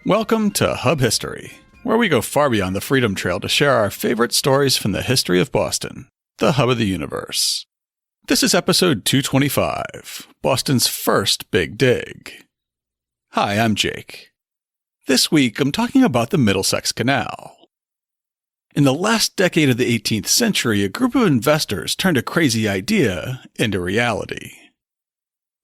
Welcome to Hub History, where we go far beyond the Freedom Trail to share our favorite stories from the history of Boston, the hub of the universe. This is episode 225, Boston's first big dig. Hi, I'm Jake. This week, I'm talking about the Middlesex Canal. In the last decade of the 18th century, a group of investors turned a crazy idea into reality.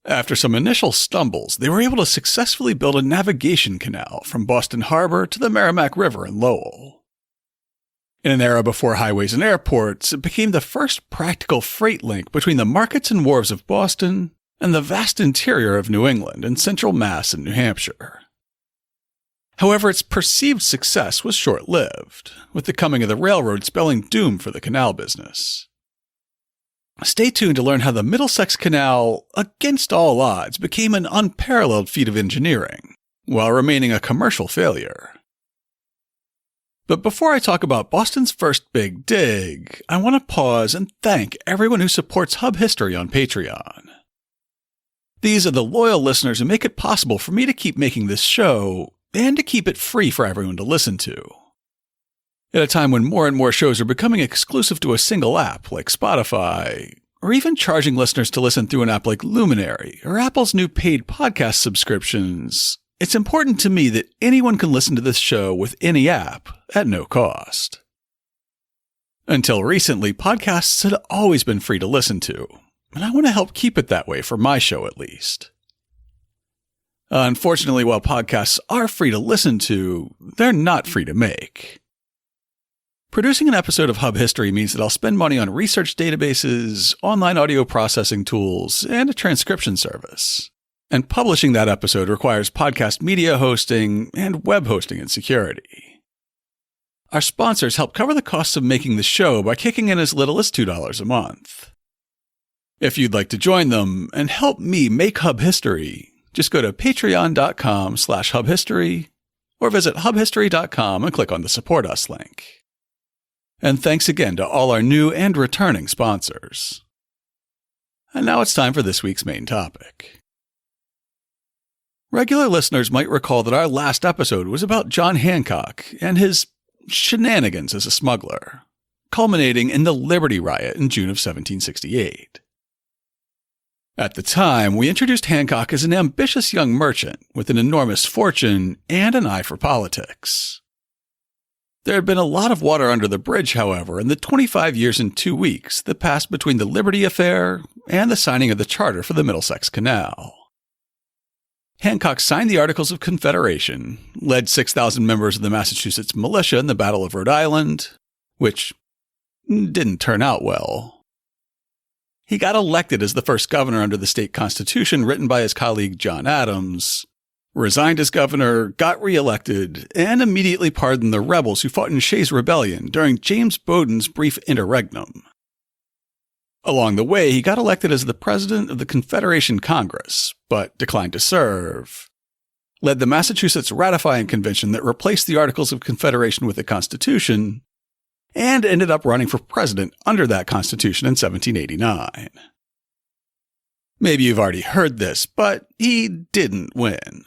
After some initial stumbles, they were able to successfully build a navigation canal from Boston Harbor to the Merrimack River in Lowell. In an era before highways and airports, it became the first practical freight link between the markets and wharves of Boston and the vast interior of New England and central Mass and New Hampshire. However, its perceived success was short-lived, with the coming of the railroad spelling doom for the canal business. Stay tuned to learn how the Middlesex Canal, against all odds, became an unparalleled feat of engineering, while remaining a commercial failure. But before I talk about Boston's first big dig, I want to pause and thank everyone who supports Hub History on Patreon. These are the loyal listeners who make it possible for me to keep making this show, and to keep it free for everyone to listen to. At a time when more and more shows are becoming exclusive to a single app like Spotify, or even charging listeners to listen through an app like Luminary or Apple's new paid podcast subscriptions, it's important to me that anyone can listen to this show with any app at no cost. Until recently, podcasts had always been free to listen to, and I want to help keep it that way for my show at least. Unfortunately, while podcasts are free to listen to, they're not free to make. Producing an episode of Hub History means that I'll spend money on research databases, online audio processing tools, and a transcription service. And publishing that episode requires podcast media hosting and web hosting and security. Our sponsors help cover the costs of making the show by kicking in as little as $2 a month. If you'd like to join them and help me make Hub History, just go to patreon.com/hubhistory or visit hubhistory.com and click on the Support Us link. And thanks again to all our new and returning sponsors. And now it's time for this week's main topic. Regular listeners might recall that our last episode was about John Hancock and his shenanigans as a smuggler, culminating in the Liberty Riot in June of 1768. At the time, we introduced Hancock as an ambitious young merchant with an enormous fortune and an eye for politics. There had been a lot of water under the bridge, however, in the 25 years and 2 weeks that passed between the Liberty Affair and the signing of the charter for the Middlesex Canal. Hancock signed the Articles of Confederation, led 6,000 members of the Massachusetts militia in the Battle of Rhode Island, which didn't turn out well. He got elected as the first governor under the state constitution written by his colleague John Adams, resigned as governor, got reelected, and immediately pardoned the rebels who fought in Shays' Rebellion during James Bowdoin's brief interregnum. Along the way, he got elected as the president of the Confederation Congress, but declined to serve, led the Massachusetts ratifying convention that replaced the Articles of Confederation with the Constitution, and ended up running for president under that Constitution in 1789. Maybe you've already heard this, but he didn't win.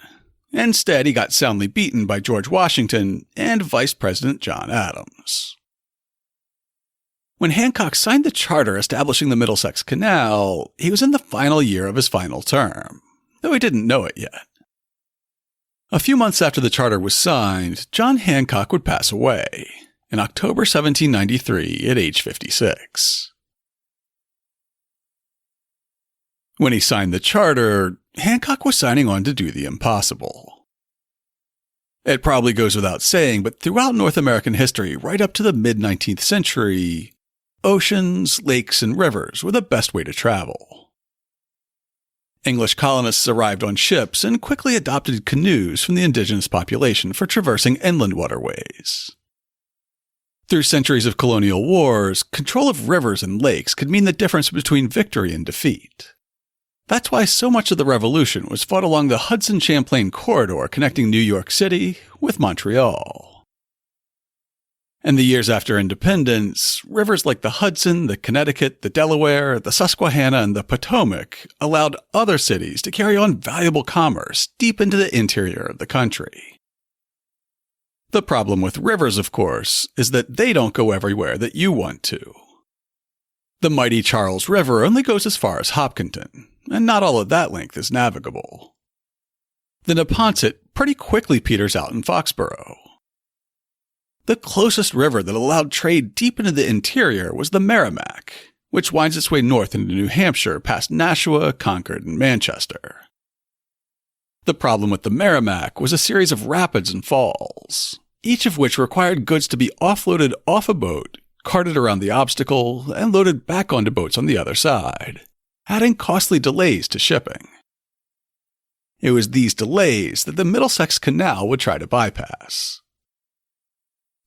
Instead, he got soundly beaten by George Washington and Vice President John Adams. When Hancock signed the charter establishing the Middlesex Canal, he was in the final year of his final term, though he didn't know it yet. A few months after the charter was signed, John Hancock would pass away in October 1793 at age 56. When he signed the charter, Hancock was signing on to do the impossible. It probably goes without saying, but throughout North American history, right up to the mid-19th century, oceans, lakes, and rivers were the best way to travel. English colonists arrived on ships and quickly adopted canoes from the indigenous population for traversing inland waterways. Through centuries of colonial wars, control of rivers and lakes could mean the difference between victory and defeat. That's why so much of the Revolution was fought along the Hudson-Champlain corridor connecting New York City with Montreal. In the years after independence, rivers like the Hudson, the Connecticut, the Delaware, the Susquehanna, and the Potomac allowed other cities to carry on valuable commerce deep into the interior of the country. The problem with rivers, of course, is that they don't go everywhere that you want to. The mighty Charles River only goes as far as Hopkinton, and not all of that length is navigable. The Neponset pretty quickly peters out in Foxborough. The closest river that allowed trade deep into the interior was the Merrimack, which winds its way north into New Hampshire past Nashua, Concord, and Manchester. The problem with the Merrimack was a series of rapids and falls, each of which required goods to be offloaded off a boat, carted around the obstacle, and loaded back onto boats on the other side, adding costly delays to shipping. It was these delays that the Middlesex Canal would try to bypass.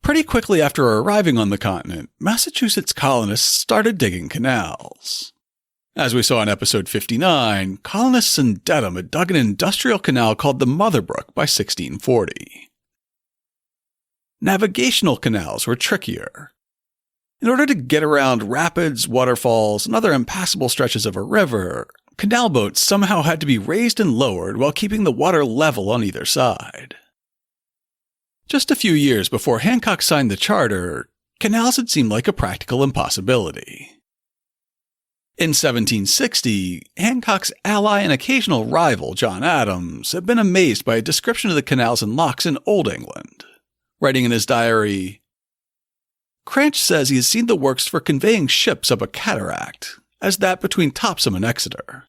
Pretty quickly after arriving on the continent, Massachusetts colonists started digging canals. As we saw in episode 59, colonists in Dedham had dug an industrial canal called the Mother Brook by 1640. Navigational canals were trickier. In order to get around rapids, waterfalls, and other impassable stretches of a river, canal boats somehow had to be raised and lowered while keeping the water level on either side. Just a few years before Hancock signed the charter, canals had seemed like a practical impossibility. In 1760, Hancock's ally and occasional rival, John Adams, had been amazed by a description of the canals and locks in Old England, writing in his diary, "Cranch says he has seen the works for conveying ships up a cataract, as that between Topsham and Exeter.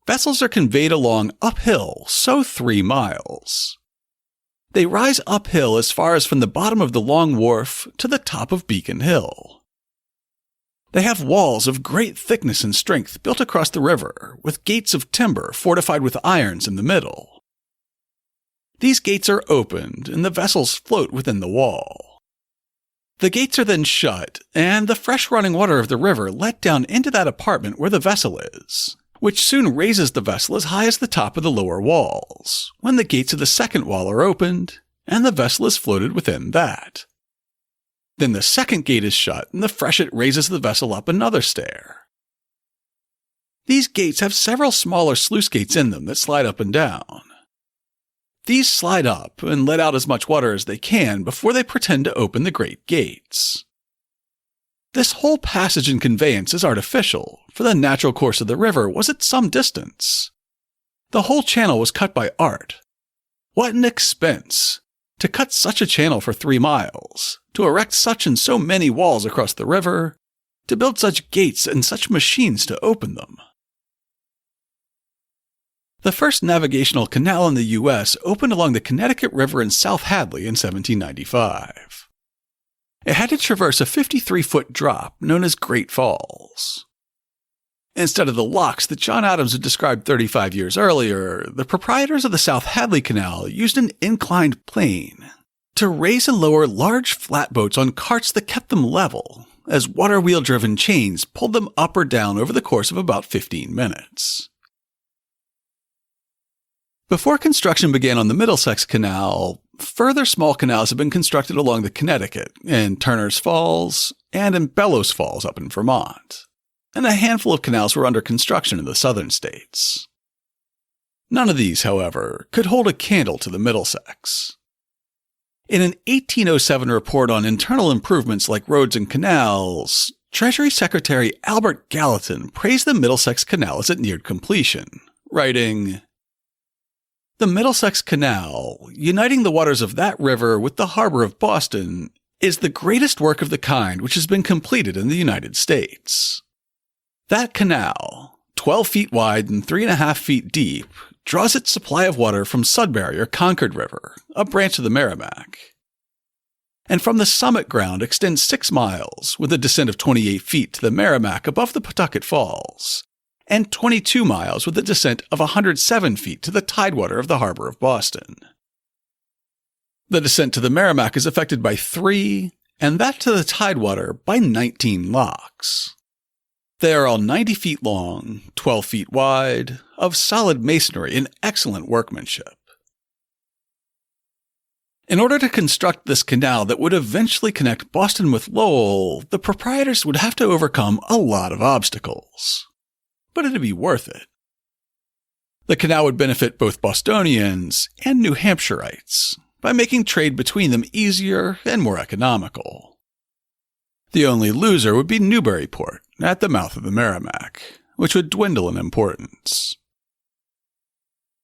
Vessels are conveyed along uphill, so 3 miles. They rise uphill as far as from the bottom of the Long Wharf to the top of Beacon Hill. They have walls of great thickness and strength built across the river, with gates of timber fortified with irons in the middle. These gates are opened, and the vessels float within the wall. The gates are then shut, and the fresh running water of the river let down into that apartment where the vessel is, which soon raises the vessel as high as the top of the lower walls, when the gates of the second wall are opened, and the vessel is floated within that. Then the second gate is shut, and the freshet raises the vessel up another stair. These gates have several smaller sluice gates in them that slide up and down. These slide up and let out as much water as they can before they pretend to open the great gates. This whole passage and conveyance is artificial, for the natural course of the river was at some distance. The whole channel was cut by art. What an expense! To cut such a channel for 3 miles, to erect such and so many walls across the river, to build such gates and such machines to open them. The first navigational canal in the U.S. opened along the Connecticut River in South Hadley in 1795. It had to traverse a 53-foot drop known as Great Falls. Instead of the locks that John Adams had described 35 years earlier, the proprietors of the South Hadley Canal used an inclined plane to raise and lower large flatboats on carts that kept them level, as water-wheel-driven chains pulled them up or down over the course of about 15 minutes. Before construction began on the Middlesex Canal, further small canals have been constructed along the Connecticut, in Turner's Falls, and in Bellows Falls up in Vermont, and a handful of canals were under construction in the southern states. None of these, however, could hold a candle to the Middlesex. In an 1807 report on internal improvements like roads and canals, Treasury Secretary Albert Gallatin praised the Middlesex Canal as it neared completion, writing, "The Middlesex Canal, uniting the waters of that river with the harbor of Boston, is the greatest work of the kind which has been completed in the United States. That canal, 12 feet wide and 3.5 feet deep, draws its supply of water from Sudbury or Concord River, a branch of the Merrimack, and from the summit ground extends 6 miles, with a descent of 28 feet to the Merrimack above the Pawtucket Falls, and 22 miles with a descent of 107 feet to the tidewater of the harbor of Boston. The descent to the Merrimack is effected by 3, and that to the tidewater by 19 locks. They are all 90 feet long, 12 feet wide, of solid masonry and excellent workmanship. In order to construct this canal that would eventually connect Boston with Lowell, the proprietors would have to overcome a lot of obstacles. But it'd be worth it. The canal would benefit both Bostonians and New Hampshireites, by making trade between them easier and more economical. The only loser would be Newburyport at the mouth of the Merrimack, which would dwindle in importance.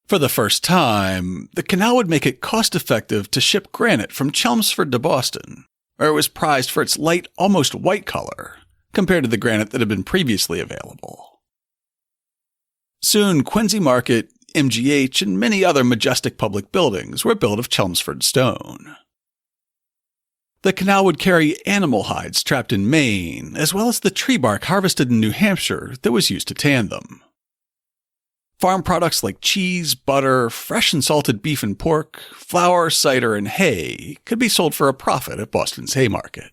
For the first time, the canal would make it cost-effective to ship granite from Chelmsford to Boston, where it was prized for its light, almost white color, compared to the granite that had been previously available. Soon, Quincy Market, MGH, and many other majestic public buildings were built of Chelmsford stone. The canal would carry animal hides trapped in Maine, as well as the tree bark harvested in New Hampshire that was used to tan them. Farm products like cheese, butter, fresh and salted beef and pork, flour, cider, and hay could be sold for a profit at Boston's Haymarket.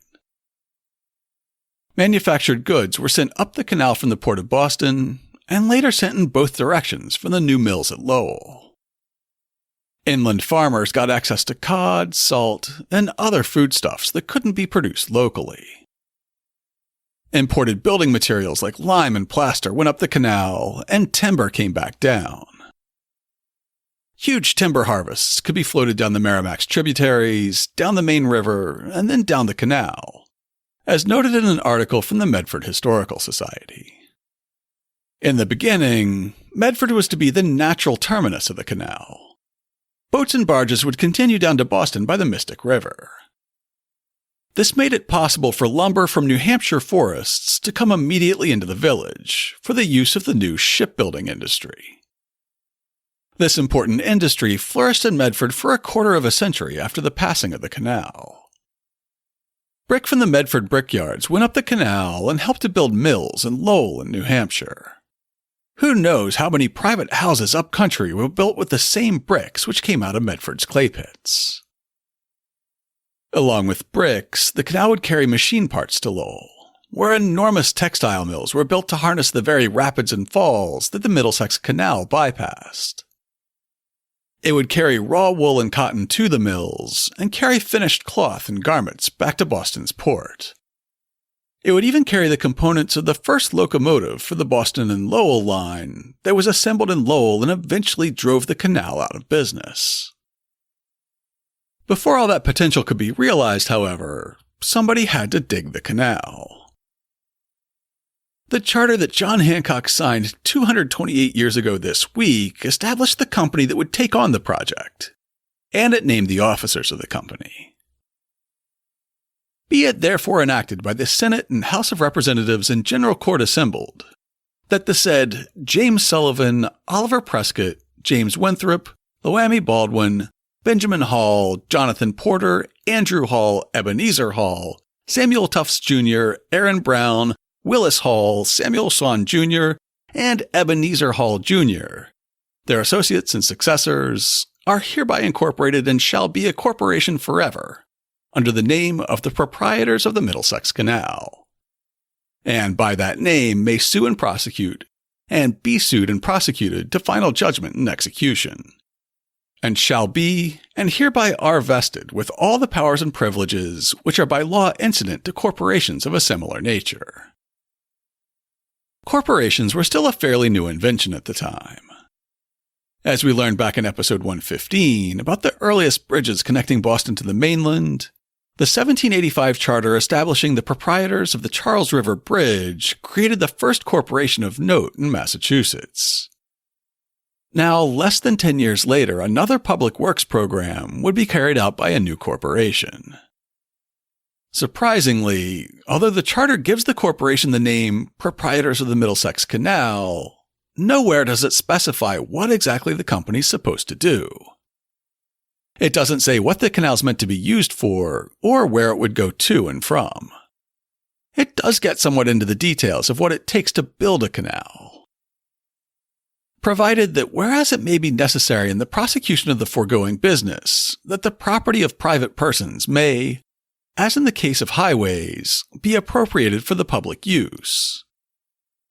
Manufactured goods were sent up the canal from the port of Boston, and later sent in both directions from the new mills at Lowell. Inland farmers got access to cod, salt, and other foodstuffs that couldn't be produced locally. Imported building materials like lime and plaster went up the canal, and timber came back down. Huge timber harvests could be floated down the Merrimack's tributaries, down the main river, and then down the canal, as noted in an article from the Medford Historical Society. In the beginning, Medford was to be the natural terminus of the canal. Boats and barges would continue down to Boston by the Mystic River. This made it possible for lumber from New Hampshire forests to come immediately into the village for the use of the new shipbuilding industry. This important industry flourished in Medford for a quarter of a century after the passing of the canal. Brick from the Medford brickyards went up the canal and helped to build mills in Lowell and New Hampshire. Who knows how many private houses up country were built with the same bricks which came out of Medford's clay pits. Along with bricks, the canal would carry machine parts to Lowell, where enormous textile mills were built to harness the very rapids and falls that the Middlesex Canal bypassed. It would carry raw wool and cotton to the mills, and carry finished cloth and garments back to Boston's port. It would even carry the components of the first locomotive for the Boston and Lowell line that was assembled in Lowell and eventually drove the canal out of business. Before all that potential could be realized, however, somebody had to dig the canal. The charter that John Hancock signed 228 years ago this week established the company that would take on the project, and it named the officers of the company. Be it therefore enacted by the Senate and House of Representatives and General Court assembled, that the said James Sullivan, Oliver Prescott, James Winthrop, Loami Baldwin, Benjamin Hall, Jonathan Porter, Andrew Hall, Ebenezer Hall, Samuel Tufts Jr., Aaron Brown, Willis Hall, Samuel Swan Jr., and Ebenezer Hall Jr., their associates and successors, are hereby incorporated and shall be a corporation forever, under the name of the Proprietors of the Middlesex Canal, and by that name may sue and prosecute, and be sued and prosecuted to final judgment and execution, and shall be, and hereby are vested with all the powers and privileges which are by law incident to corporations of a similar nature. Corporations were still a fairly new invention at the time. As we learned back in episode 115 about the earliest bridges connecting Boston to the mainland, the 1785 charter establishing the Proprietors of the Charles River Bridge created the first corporation of note in Massachusetts. Now, less than 10 years later, another public works program would be carried out by a new corporation. Surprisingly, although the charter gives the corporation the name Proprietors of the Middlesex Canal, nowhere does it specify what exactly the company's supposed to do. It doesn't say what the canal's meant to be used for, or where it would go to and from. It does get somewhat into the details of what it takes to build a canal. Provided that whereas it may be necessary in the prosecution of the foregoing business, that the property of private persons may, as in the case of highways, be appropriated for the public use.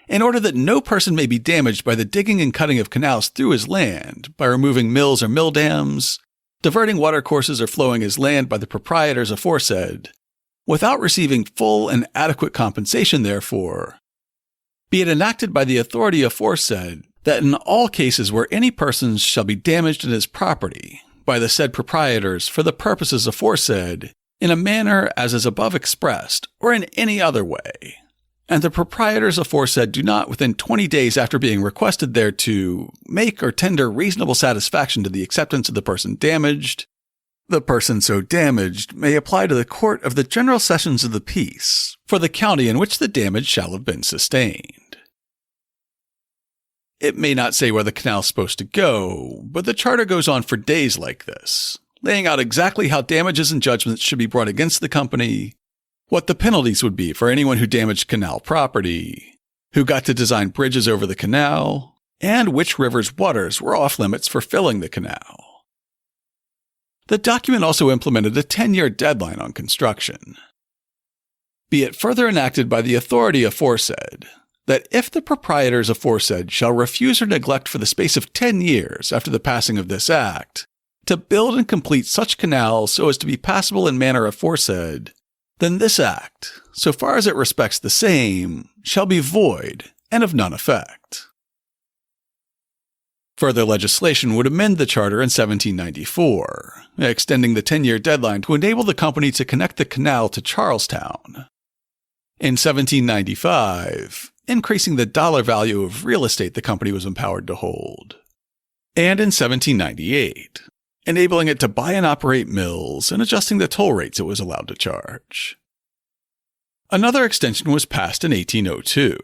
In order that no person may be damaged by the digging and cutting of canals through his land by removing mills or mill dams, diverting watercourses or flowing his land by the proprietors aforesaid, without receiving full and adequate compensation therefor, be it enacted by the authority aforesaid that in all cases where any person shall be damaged in his property, by the said proprietors for the purposes aforesaid, in a manner as is above expressed, or in any other way, and the proprietors aforesaid do not within 20 days after being requested thereto make or tender reasonable satisfaction to the acceptance of the person damaged, the person so damaged may apply to the Court of the General Sessions of the Peace for the county in which the damage shall have been sustained. It may not say where the canal is supposed to go, but the charter goes on for days like this, laying out exactly how damages and judgments should be brought against the company, what the penalties would be for anyone who damaged canal property, who got to design bridges over the canal, and which river's waters were off limits for filling the canal. The document also implemented a 10-year deadline on construction. Be it further enacted by the authority aforesaid, that if the proprietors aforesaid shall refuse or neglect for the space of 10 years after the passing of this act, to build and complete such canal so as to be passable in manner aforesaid, then this act, so far as it respects the same, shall be void and of none effect. Further legislation would amend the charter in 1794, extending the 10-year deadline to enable the company to connect the canal to Charlestown. In 1795, increasing the dollar value of real estate the company was empowered to hold. And in 1798, enabling it to buy and operate mills and adjusting the toll rates it was allowed to charge. Another extension was passed in 1802,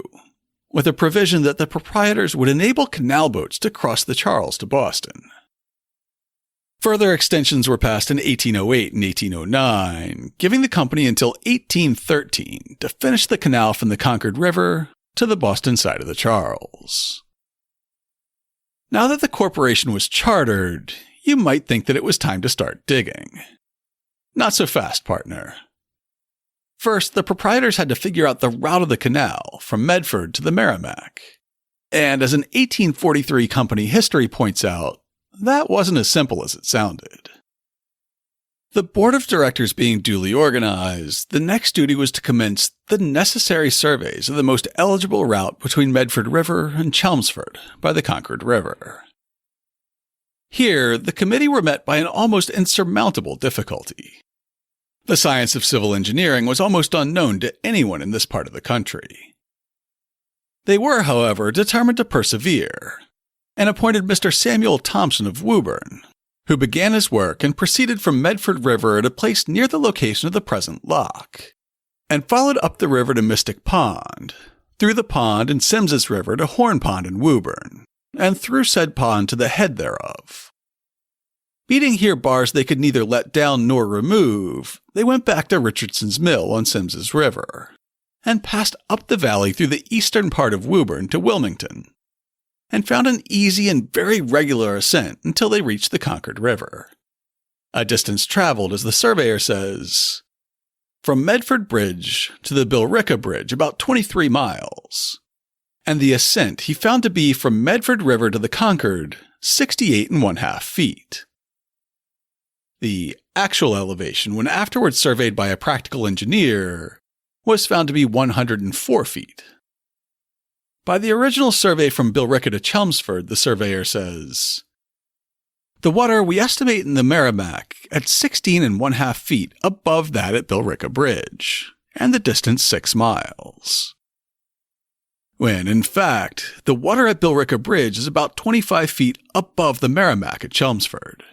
with a provision that the proprietors would enable canal boats to cross the Charles to Boston. Further extensions were passed in 1808 and 1809, giving the company until 1813 to finish the canal from the Concord River to the Boston side of the Charles. Now that the corporation was chartered, you might think that it was time to start digging. Not so fast, partner. First, the proprietors had to figure out the route of the canal from Medford to the Merrimack. And as an 1843 company history points out, that wasn't as simple as it sounded. The board of directors being duly organized, the next duty was to commence the necessary surveys of the most eligible route between Medford River and Chelmsford by the Concord River. Here, the committee were met by an almost insurmountable difficulty. The science of civil engineering was almost unknown to anyone in this part of the country. They were, however, determined to persevere, and appointed Mr. Samuel Thompson of Woburn, who began his work and proceeded from Medford River at a place near the location of the present lock, and followed up the river to Mystic Pond, through the pond and Sims's River to Horn Pond in Woburn, and through said pond to the head thereof. Meeting here bars they could neither let down nor remove, they went back to Richardson's Mill on Sims's River, and passed up the valley through the eastern part of Woburn to Wilmington, and found an easy and very regular ascent until they reached the Concord River. A distance traveled, as the surveyor says, from Medford Bridge to the Billerica Bridge about 23 miles, and the ascent he found to be from Medford River to the Concord 68 1/2 feet. The actual elevation, when afterwards surveyed by a practical engineer, was found to be 104 feet. By the original survey from Billerica to Chelmsford, the surveyor says, the water we estimate in the Merrimack at 16 1/2 feet above that at Billerica Bridge, and the distance 6 miles. When, in fact, the water at Billerica Bridge is about 25 feet above the Merrimack at Chelmsford.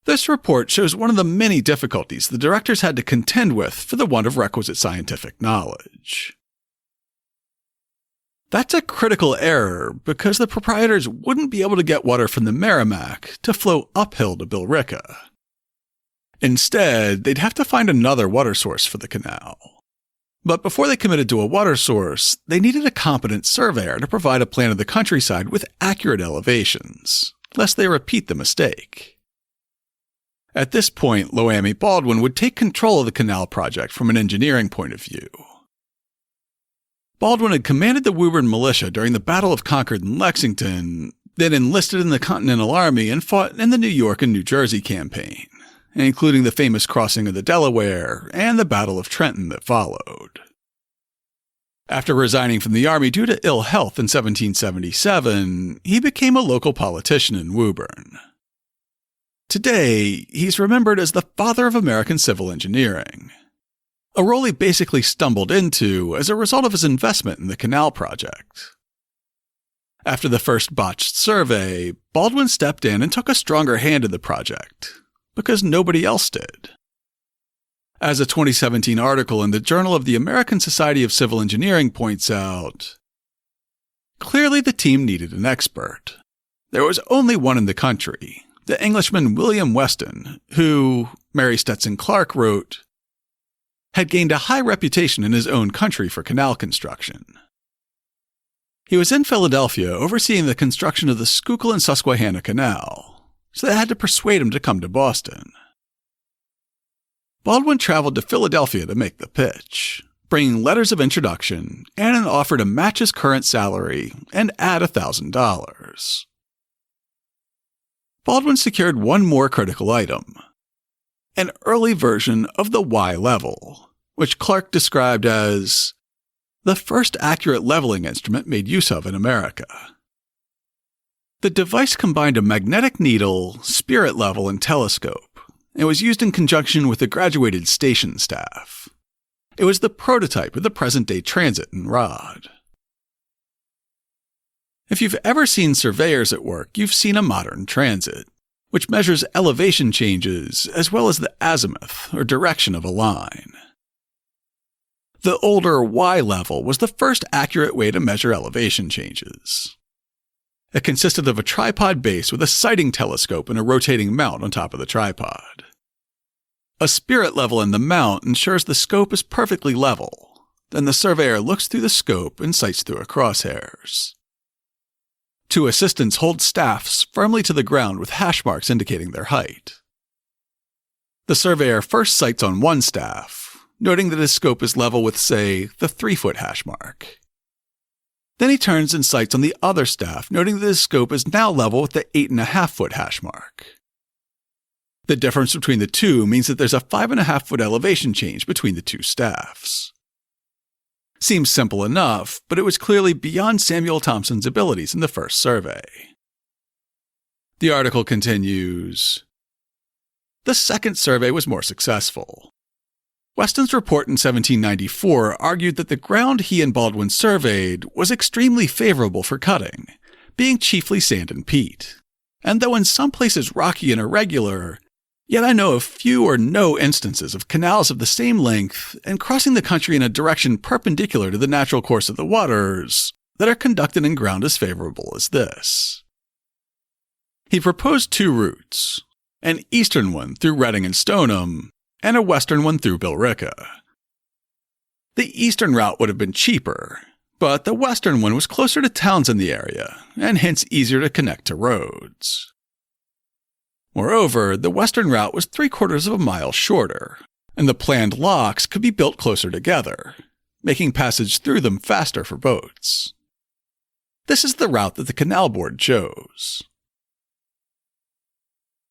This report shows one of the many difficulties the directors had to contend with for the want of requisite scientific knowledge. That's a critical error because the proprietors wouldn't be able to get water from the Merrimack to flow uphill to Billerica. Instead, they'd have to find another water source for the canal. But before they committed to a water source, they needed a competent surveyor to provide a plan of the countryside with accurate elevations, lest they repeat the mistake. At this point, Loamy Baldwin would take control of the canal project from an engineering point of view. Baldwin had commanded the Woburn militia during the Battle of Concord and Lexington, then enlisted in the Continental Army and fought in the New York and New Jersey campaign, including the famous crossing of the Delaware and the Battle of Trenton that followed. After resigning from the Army due to ill health in 1777, he became a local politician in Woburn. Today, he's remembered as the father of American civil engineering, a role he basically stumbled into as a result of his investment in the canal project. After the first botched survey, Baldwin stepped in and took a stronger hand in the project, because nobody else did. As a 2017 article in the Journal of the American Society of Civil Engineering points out, clearly the team needed an expert. There was only one in the country, the Englishman William Weston, who, Mary Stetson Clark wrote, had gained a high reputation in his own country for canal construction. He was in Philadelphia overseeing the construction of the Schuylkill and Susquehanna Canal, so they had to persuade him to come to Boston. Baldwin traveled to Philadelphia to make the pitch, bringing letters of introduction and an offer to match his current salary and add $1,000. Baldwin secured one more critical item, an early version of the Y level, which Clark described as the first accurate leveling instrument made use of in America. The device combined a magnetic needle, spirit level, and telescope, and was used in conjunction with the graduated station staff. It was the prototype of the present-day transit and rod. If you've ever seen surveyors at work, you've seen a modern transit, which measures elevation changes as well as the azimuth, or direction of a line. The older Y level was the first accurate way to measure elevation changes. It consisted of a tripod base with a sighting telescope and a rotating mount on top of the tripod. A spirit level in the mount ensures the scope is perfectly level. Then the surveyor looks through the scope and sights through a crosshairs. Two assistants hold staffs firmly to the ground with hash marks indicating their height. The surveyor first sights on one staff, noting that his scope is level with, say, the 3-foot hash mark. Then he turns and sights on the other staff, noting that his scope is now level with the 8.5-foot hash mark. The difference between the two means that there's a 5.5-foot elevation change between the two staffs. Seems simple enough, but it was clearly beyond Samuel Thompson's abilities in the first survey. The article continues, the second survey was more successful. Weston's report in 1794 argued that the ground he and Baldwin surveyed was extremely favorable for cutting, being chiefly sand and peat. And though in some places rocky and irregular, yet I know of few or no instances of canals of the same length and crossing the country in a direction perpendicular to the natural course of the waters that are conducted in ground as favorable as this. He proposed two routes, an eastern one through Reading and Stoneham, and a western one through Billerica. The eastern route would have been cheaper, but the western one was closer to towns in the area, and hence easier to connect to roads. Moreover, the western route was 3/4 of a mile shorter, and the planned locks could be built closer together, making passage through them faster for boats. This is the route that the Canal Board chose.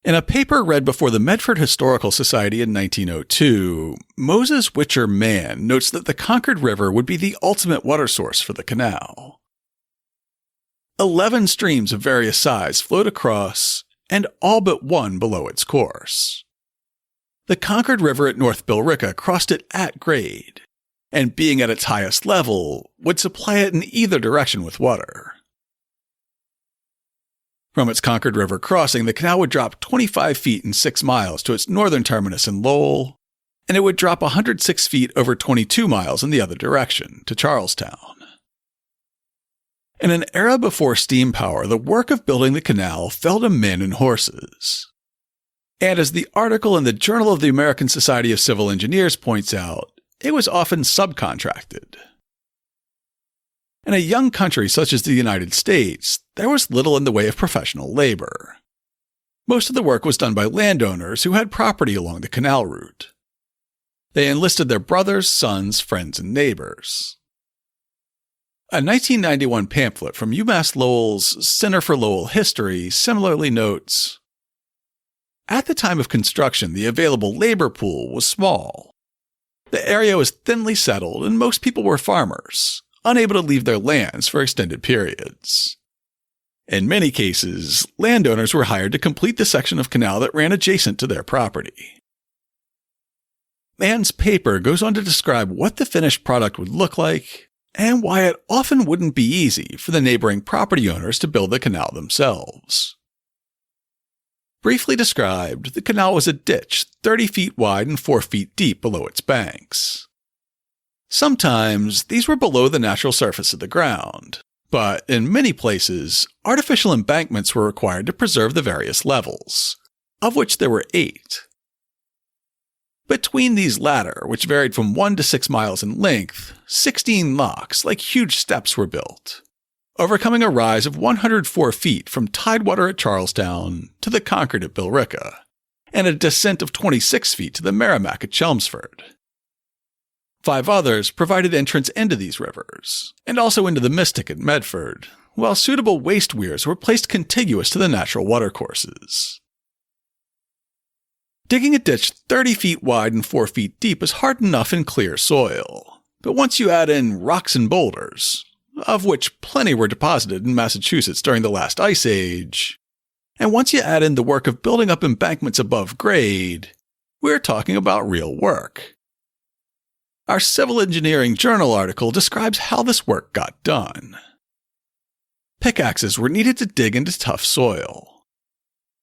In a paper read before the Medford Historical Society in 1902, Moses Witcher Mann notes that the Concord River would be the ultimate water source for the canal. 11 streams of various size flowed across, and all but one below its course. The Concord River at North Billerica crossed it at grade, and being at its highest level, would supply it in either direction with water. From its Concord River crossing, the canal would drop 25 feet in 6 miles to its northern terminus in Lowell, and it would drop 106 feet over 22 miles in the other direction, to Charlestown. In an era before steam power, the work of building the canal fell to men and horses. And as the article in the Journal of the American Society of Civil Engineers points out, it was often subcontracted. In a young country such as the United States, there was little in the way of professional labor. Most of the work was done by landowners who had property along the canal route. They enlisted their brothers, sons, friends, and neighbors. A 1991 pamphlet from UMass Lowell's Center for Lowell History similarly notes, at the time of construction, the available labor pool was small. The area was thinly settled, and most people were farmers, unable to leave their lands for extended periods. In many cases, landowners were hired to complete the section of canal that ran adjacent to their property. Mann's paper goes on to describe what the finished product would look like and why it often wouldn't be easy for the neighboring property owners to build the canal themselves. Briefly described, the canal was a ditch 30 feet wide and 4 feet deep below its banks. Sometimes these were below the natural surface of the ground, but in many places, artificial embankments were required to preserve the various levels, of which there were 8. Between these latter, which varied from 1 to 6 miles in length, 16 locks, like huge steps, were built, overcoming a rise of 104 feet from Tidewater at Charlestown to the Concord at Billerica, and a descent of 26 feet to the Merrimack at Chelmsford. 5 others provided entrance into these rivers, and also into the Mystic at Medford, while suitable waste weirs were placed contiguous to the natural watercourses. Digging a ditch 30 feet wide and 4 feet deep is hard enough in clear soil, but once you add in rocks and boulders, of which plenty were deposited in Massachusetts during the last ice age, and once you add in the work of building up embankments above grade, we're talking about real work. Our Civil Engineering Journal article describes how this work got done. Pickaxes were needed to dig into tough soil.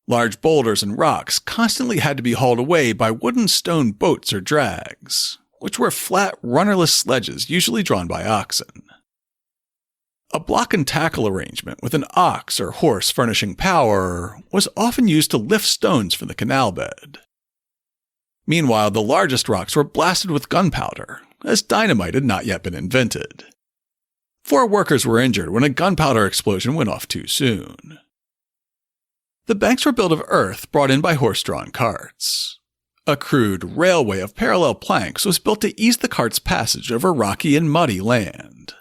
Large boulders and rocks constantly had to be hauled away by wooden stone boats or drags, which were flat, runnerless sledges usually drawn by oxen. A block and tackle arrangement with an ox or horse furnishing power was often used to lift stones from the canal bed. Meanwhile, the largest rocks were blasted with gunpowder, as dynamite had not yet been invented. 4 workers were injured when a gunpowder explosion went off too soon. The banks were built of earth brought in by horse-drawn carts. A crude railway of parallel planks was built to ease the cart's passage over rocky and muddy land.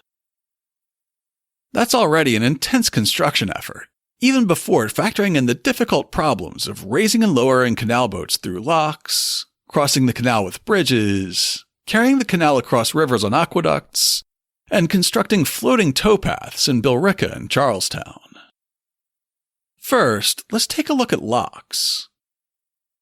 That's already an intense construction effort, even before factoring in the difficult problems of raising and lowering canal boats through locks, crossing the canal with bridges, carrying the canal across rivers on aqueducts, and constructing floating towpaths in Billerica and Charlestown. First, let's take a look at locks.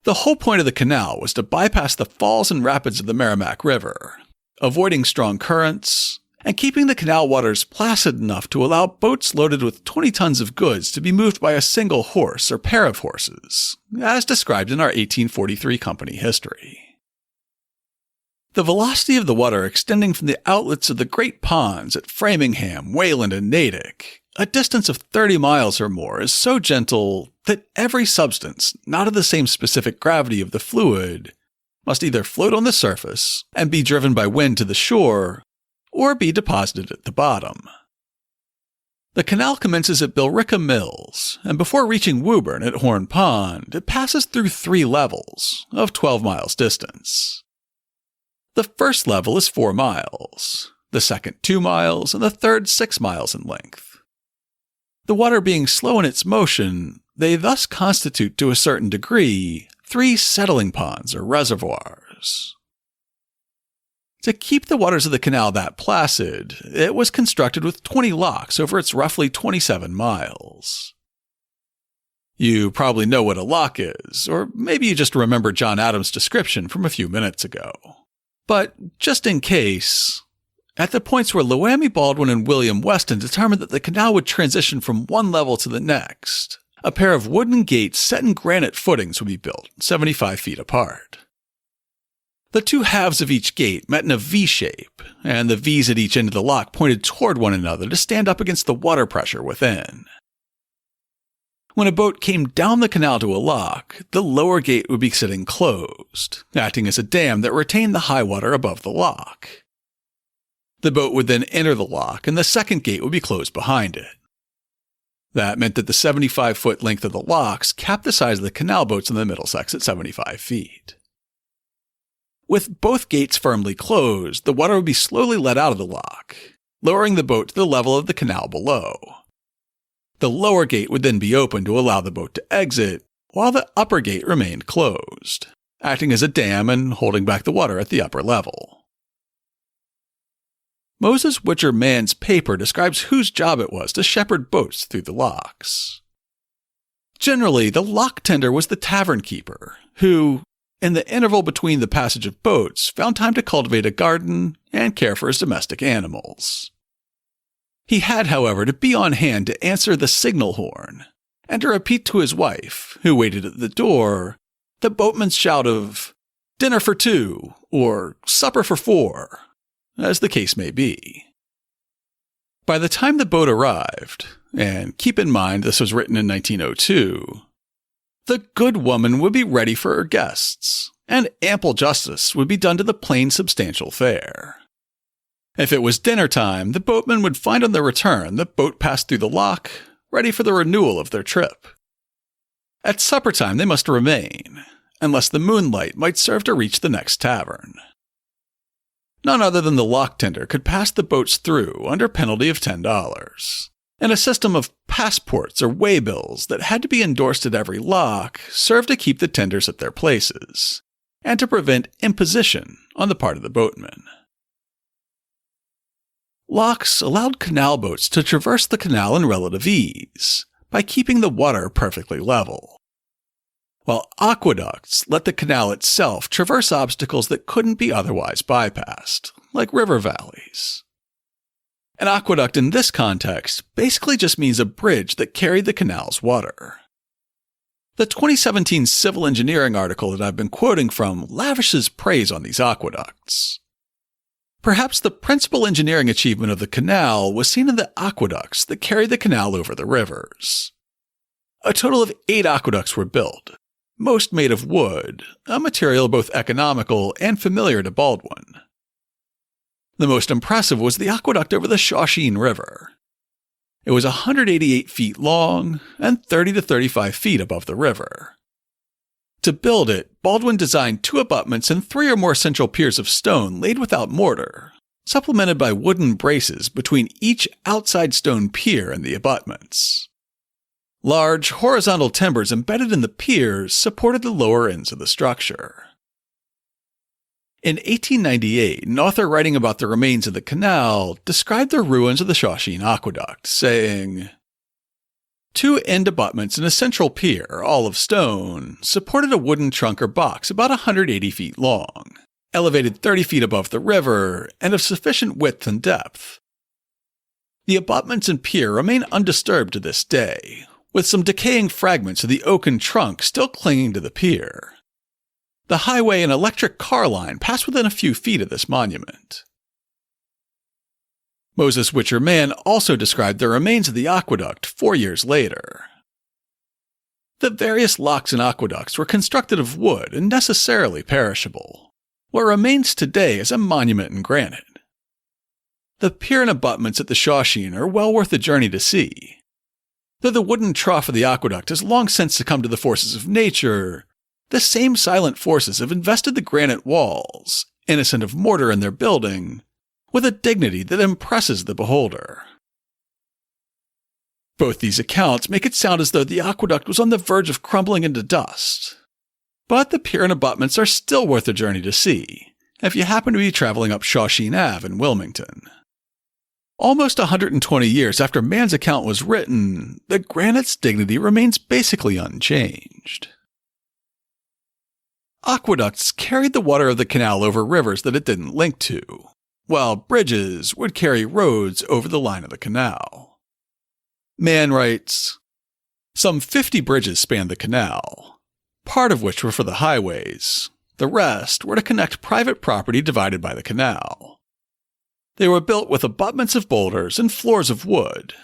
The whole point of the canal was to bypass the falls and rapids of the Merrimack River, avoiding strong currents, and keeping the canal waters placid enough to allow boats loaded with 20 tons of goods to be moved by a single horse or pair of horses, as described in our 1843 company history. The velocity of the water extending from the outlets of the great ponds at Framingham, Wayland, and Natick, a distance of 30 miles or more, is so gentle that every substance not of the same specific gravity of the fluid must either float on the surface and be driven by wind to the shore, or be deposited at the bottom. The canal commences at Billerica Mills, and before reaching Woburn at Horn Pond, it passes through 3 levels of 12 miles distance. The first level is 4 miles, the second 2 miles, and the third 6 miles in length. The water being slow in its motion, they thus constitute to a certain degree 3 settling ponds or reservoirs. To keep the waters of the canal that placid, it was constructed with 20 locks over its roughly 27 miles. You probably know what a lock is, or maybe you just remember John Adams' description from a few minutes ago. But just in case, at the points where Loammi Baldwin and William Weston determined that the canal would transition from one level to the next, a pair of wooden gates set in granite footings would be built, 75 feet apart. The 2 halves of each gate met in a V shape, and the V's at each end of the lock pointed toward one another to stand up against the water pressure within. When a boat came down the canal to a lock, the lower gate would be sitting closed, acting as a dam that retained the high water above the lock. The boat would then enter the lock, and the second gate would be closed behind it. That meant that the 75-foot length of the locks capped the size of the canal boats in the Middlesex at 75 feet. With both gates firmly closed, the water would be slowly let out of the lock, lowering the boat to the level of the canal below. The lower gate would then be opened to allow the boat to exit, while the upper gate remained closed, acting as a dam and holding back the water at the upper level. Moses Witcher Mann's paper describes whose job it was to shepherd boats through the locks. Generally, the lock tender was the tavern keeper, who, in the interval between the passage of boats, found time to cultivate a garden and care for his domestic animals. He had, however, to be on hand to answer the signal horn, and to repeat to his wife, who waited at the door, the boatman's shout of, "Dinner for 2," or "Supper for 4," as the case may be. By the time the boat arrived, and keep in mind this was written in 1902, the good woman would be ready for her guests, and ample justice would be done to the plain substantial fare. If it was dinner time, the boatman would find on their return the boat passed through the lock, ready for the renewal of their trip. At supper time they must remain, unless the moonlight might serve to reach the next tavern. None other than the lock tender could pass the boats through under penalty of $10, and a system of passports or waybills that had to be endorsed at every lock served to keep the tenders at their places, and to prevent imposition on the part of the boatmen. Locks allowed canal boats to traverse the canal in relative ease, by keeping the water perfectly level, while aqueducts let the canal itself traverse obstacles that couldn't be otherwise bypassed, like river valleys. An aqueduct in this context basically just means a bridge that carried the canal's water. The 2017 civil engineering article that I've been quoting from lavishes praise on these aqueducts. Perhaps the principal engineering achievement of the canal was seen in the aqueducts that carried the canal over the rivers. A total of 8 aqueducts were built, most made of wood, a material both economical and familiar to Baldwin. The most impressive was the aqueduct over the Shawsheen River. It was 188 feet long and 30 to 35 feet above the river. To build it, Baldwin designed 2 abutments and 3 or more central piers of stone laid without mortar, supplemented by wooden braces between each outside stone pier and the abutments. Large, horizontal timbers embedded in the piers supported the lower ends of the structure. In 1898, an author writing about the remains of the canal described the ruins of the Shawsheen Aqueduct, saying, 2 end abutments and a central pier, all of stone, supported a wooden trunk or box about 180 feet long, elevated 30 feet above the river, and of sufficient width and depth. The abutments and pier remain undisturbed to this day, with some decaying fragments of the oaken trunk still clinging to the pier. The highway and electric car line pass within a few feet of this monument. Moses Witcher Mann also described the remains of the aqueduct 4 years later. The various locks and aqueducts were constructed of wood and necessarily perishable. What remains today is a monument in granite. The pier and abutments at the Shawsheen are well worth the journey to see. Though the wooden trough of the aqueduct has long since succumbed to the forces of nature, the same silent forces have invested the granite walls, innocent of mortar in their building, with a dignity that impresses the beholder. Both these accounts make it sound as though the aqueduct was on the verge of crumbling into dust. But the pier and abutments are still worth a journey to see, if you happen to be traveling up Shawsheen Ave in Wilmington. Almost 120 years after Mann's account was written, the granite's dignity remains basically unchanged. Aqueducts carried the water of the canal over rivers that it didn't link to, while bridges would carry roads over the line of the canal. Mann writes, "Some 50 bridges spanned the canal, part of which were for the highways. The rest were to connect private property divided by the canal. They were built with abutments of boulders and floors of wood,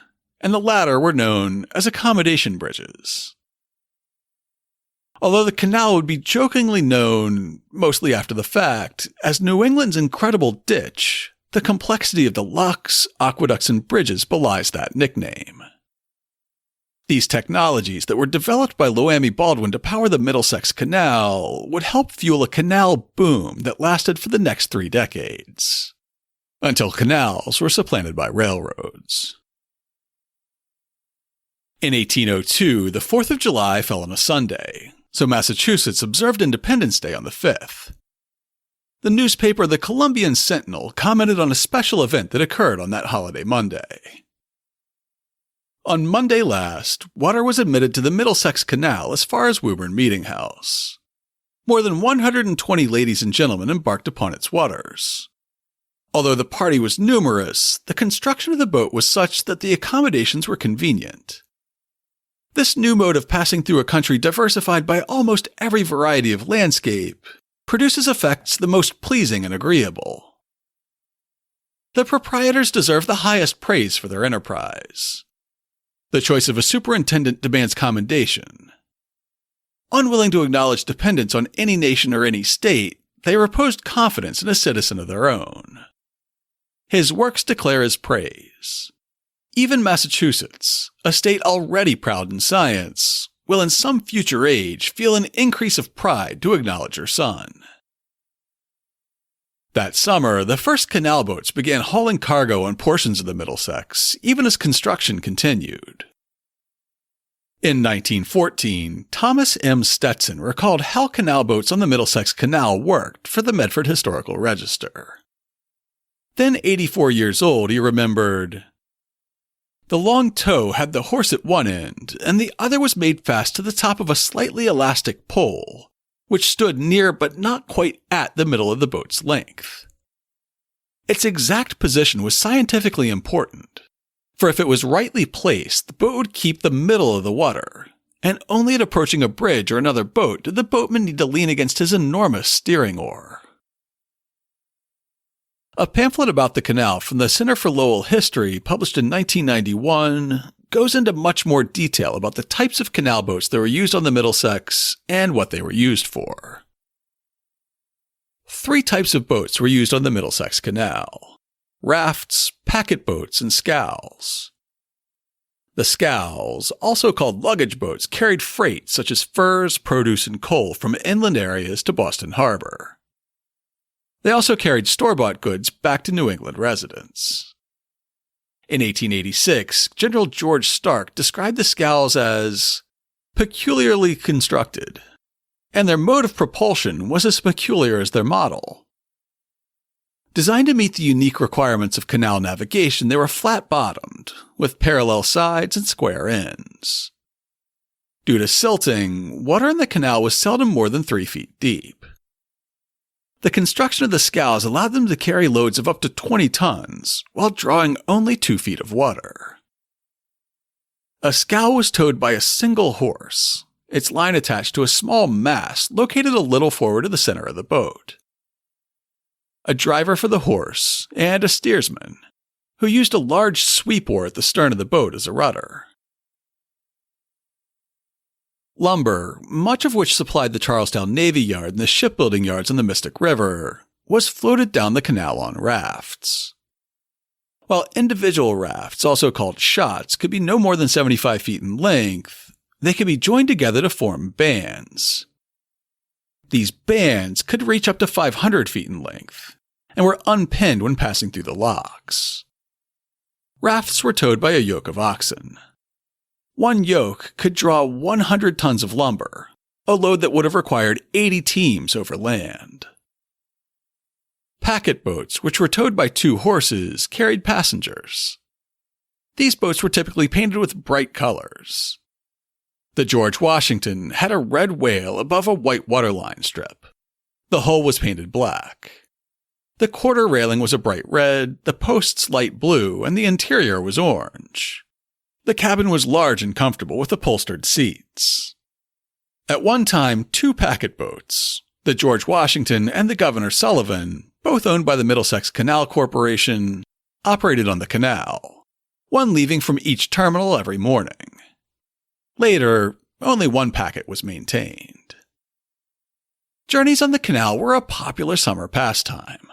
and the latter were known as accommodation bridges." Although the canal would be jokingly known, mostly after the fact, as New England's incredible ditch, the complexity of the locks, aqueducts, and bridges belies that nickname. These technologies that were developed by Loammi Baldwin to power the Middlesex Canal would help fuel a canal boom that lasted for the next 3 decades, until canals were supplanted by railroads. In 1802, the 4th of July fell on a Sunday, so Massachusetts observed Independence Day on the 5th. the newspaper The Columbian Sentinel commented on a special event that occurred on that holiday Monday. On Monday last, water was admitted to the Middlesex Canal as far as Woburn Meeting House. More than 120 ladies and gentlemen embarked upon its waters. Although the party was numerous, the construction of the boat was such that the accommodations were convenient. This new mode of passing through a country diversified by almost every variety of landscape produces effects the most pleasing and agreeable. The proprietors deserve the highest praise for their enterprise. The choice of a superintendent demands commendation. Unwilling to acknowledge dependence on any nation or any state, they reposed confidence in a citizen of their own. His works declare his praise. Even Massachusetts, a state already proud in science, will in some future age feel an increase of pride to acknowledge her son. That summer, the first canal boats began hauling cargo on portions of the Middlesex, even as construction continued. In 1914, Thomas M. Stetson recalled how canal boats on the Middlesex Canal worked for the Medford Historical Register. Then 84 years old, he remembered, "The long tow had the horse at one end, and the other was made fast to the top of a slightly elastic pole, which stood near but not quite at the middle of the boat's length. Its exact position was scientifically important, for if it was rightly placed, the boat would keep the middle of the water, and only at approaching a bridge or another boat did the boatman need to lean against his enormous steering oar." A pamphlet about the canal from the Center for Lowell History, published in 1991, goes into much more detail about the types of canal boats that were used on the Middlesex and what they were used for. 3 types of boats were used on the Middlesex Canal: rafts, packet boats, and scows. The scows, also called luggage boats, carried freight such as furs, produce, and coal from inland areas to Boston Harbor. They also carried store-bought goods back to New England residents. In 1886, General George Stark described the scows as peculiarly constructed, and their mode of propulsion was as peculiar as their model. Designed to meet the unique requirements of canal navigation, they were flat-bottomed, with parallel sides and square ends. Due to silting, water in the canal was seldom more than 3 feet deep. The construction of the scows allowed them to carry loads of up to 20 tons, while drawing only 2 feet of water. A scow was towed by a single horse, its line attached to a small mast located a little forward of the center of the boat. A driver for the horse, and a steersman, who used a large sweep oar at the stern of the boat as a rudder. Lumber, much of which supplied the Charlestown Navy Yard and the shipbuilding yards on the Mystic River, was floated down the canal on rafts. While individual rafts, also called shots, could be no more than 75 feet in length, they could be joined together to form bands. These bands could reach up to 500 feet in length, and were unpinned when passing through the locks. Rafts were towed by a yoke of oxen. One yoke could draw 100 tons of lumber, a load that would have required 80 teams over land. Packet boats, which were towed by 2 horses, carried passengers. These boats were typically painted with bright colors. The George Washington had a red whale above a white waterline strip. The hull was painted black. The quarter railing was a bright red, the posts light blue, and the interior was orange. The cabin was large and comfortable with upholstered seats. At one time, 2 packet boats, the George Washington and the Governor Sullivan, both owned by the Middlesex Canal Corporation, operated on the canal, one leaving from each terminal every morning. Later, only 1 packet was maintained. Journeys on the canal were a popular summer pastime.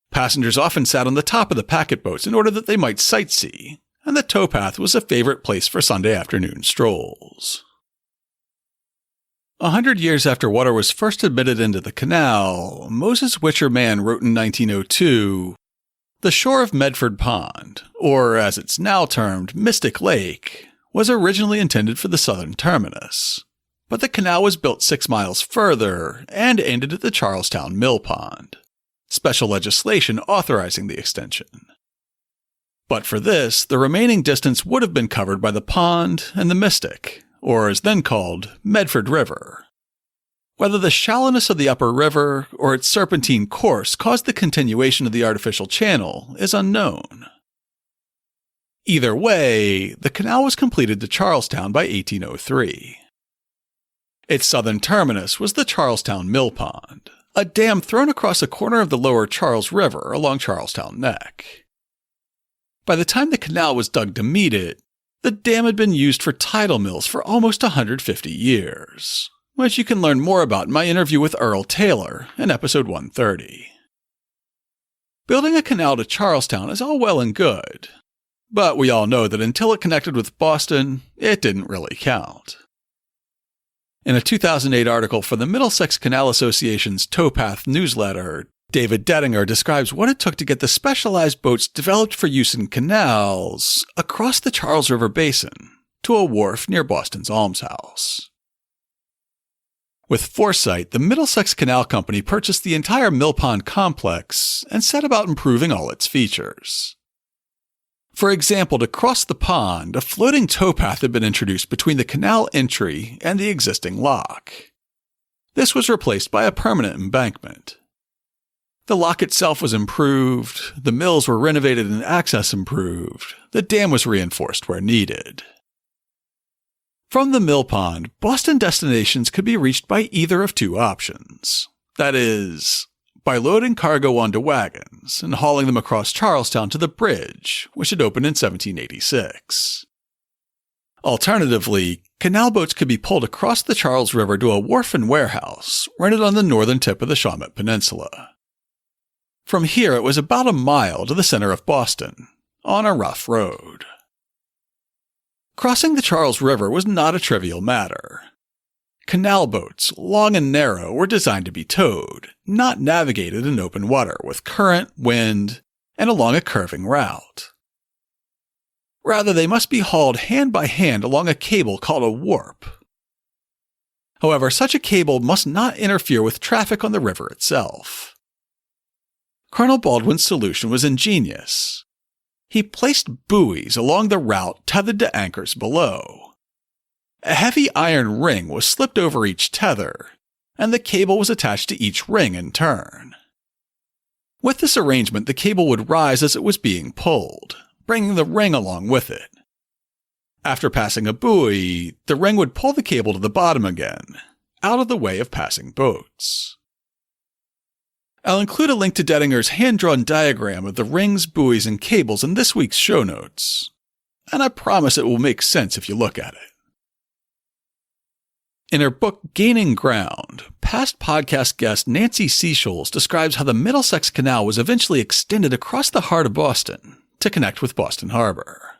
Passengers often sat on the top of the packet boats in order that they might sightsee, and the towpath was a favorite place for Sunday afternoon strolls. 100 years after water was first admitted into the canal, Moses Witcher Mann wrote in 1902, "The shore of Medford Pond, or as it's now termed, Mystic Lake, was originally intended for the southern terminus, but the canal was built 6 miles further and ended at the Charlestown Mill Pond, special legislation authorizing the extension. But for this, the remaining distance would have been covered by the pond and the Mystic, or as then called, Medford River. Whether the shallowness of the upper river or its serpentine course caused the continuation of the artificial channel is unknown. Either way, the canal was completed to Charlestown by 1803. Its southern terminus was the Charlestown Mill Pond, a dam thrown across a corner of the lower Charles River along Charlestown Neck. By the time the canal was dug to meet it, the dam had been used for tidal mills for almost 150 years, which you can learn more about in my interview with Earl Taylor in episode 130. Building a canal to Charlestown is all well and good, but we all know that until it connected with Boston, it didn't really count. In a 2008 article for the Middlesex Canal Association's Towpath newsletter, David Dettinger describes what it took to get the specialized boats developed for use in canals across the Charles River Basin to a wharf near Boston's Almshouse. With foresight, the Middlesex Canal Company purchased the entire mill pond complex and set about improving all its features. For example, to cross the pond, a floating towpath had been introduced between the canal entry and the existing lock. This was replaced by a permanent embankment. The lock itself was improved, the mills were renovated and access improved, the dam was reinforced where needed. From the mill pond, Boston destinations could be reached by either of two options. That is, by loading cargo onto wagons and hauling them across Charlestown to the bridge, which had opened in 1786. Alternatively, canal boats could be pulled across the Charles River to a wharf and warehouse rented on the northern tip of the Shawmut Peninsula. From here, it was about a mile to the center of Boston, on a rough road. Crossing the Charles River was not a trivial matter. Canal boats, long and narrow, were designed to be towed, not navigated in open water with current, wind, and along a curving route. Rather, they must be hauled hand by hand along a cable called a warp. However, such a cable must not interfere with traffic on the river itself. Colonel Baldwin's solution was ingenious. He placed buoys along the route tethered to anchors below. A heavy iron ring was slipped over each tether, and the cable was attached to each ring in turn. With this arrangement, the cable would rise as it was being pulled, bringing the ring along with it. After passing a buoy, the ring would pull the cable to the bottom again, out of the way of passing boats. I'll include a link to Dettinger's hand-drawn diagram of the rings, buoys, and cables in this week's show notes, and I promise it will make sense if you look at it. In her book Gaining Ground, past podcast guest Nancy Seasholes describes how the Middlesex Canal was eventually extended across the heart of Boston to connect with Boston Harbor.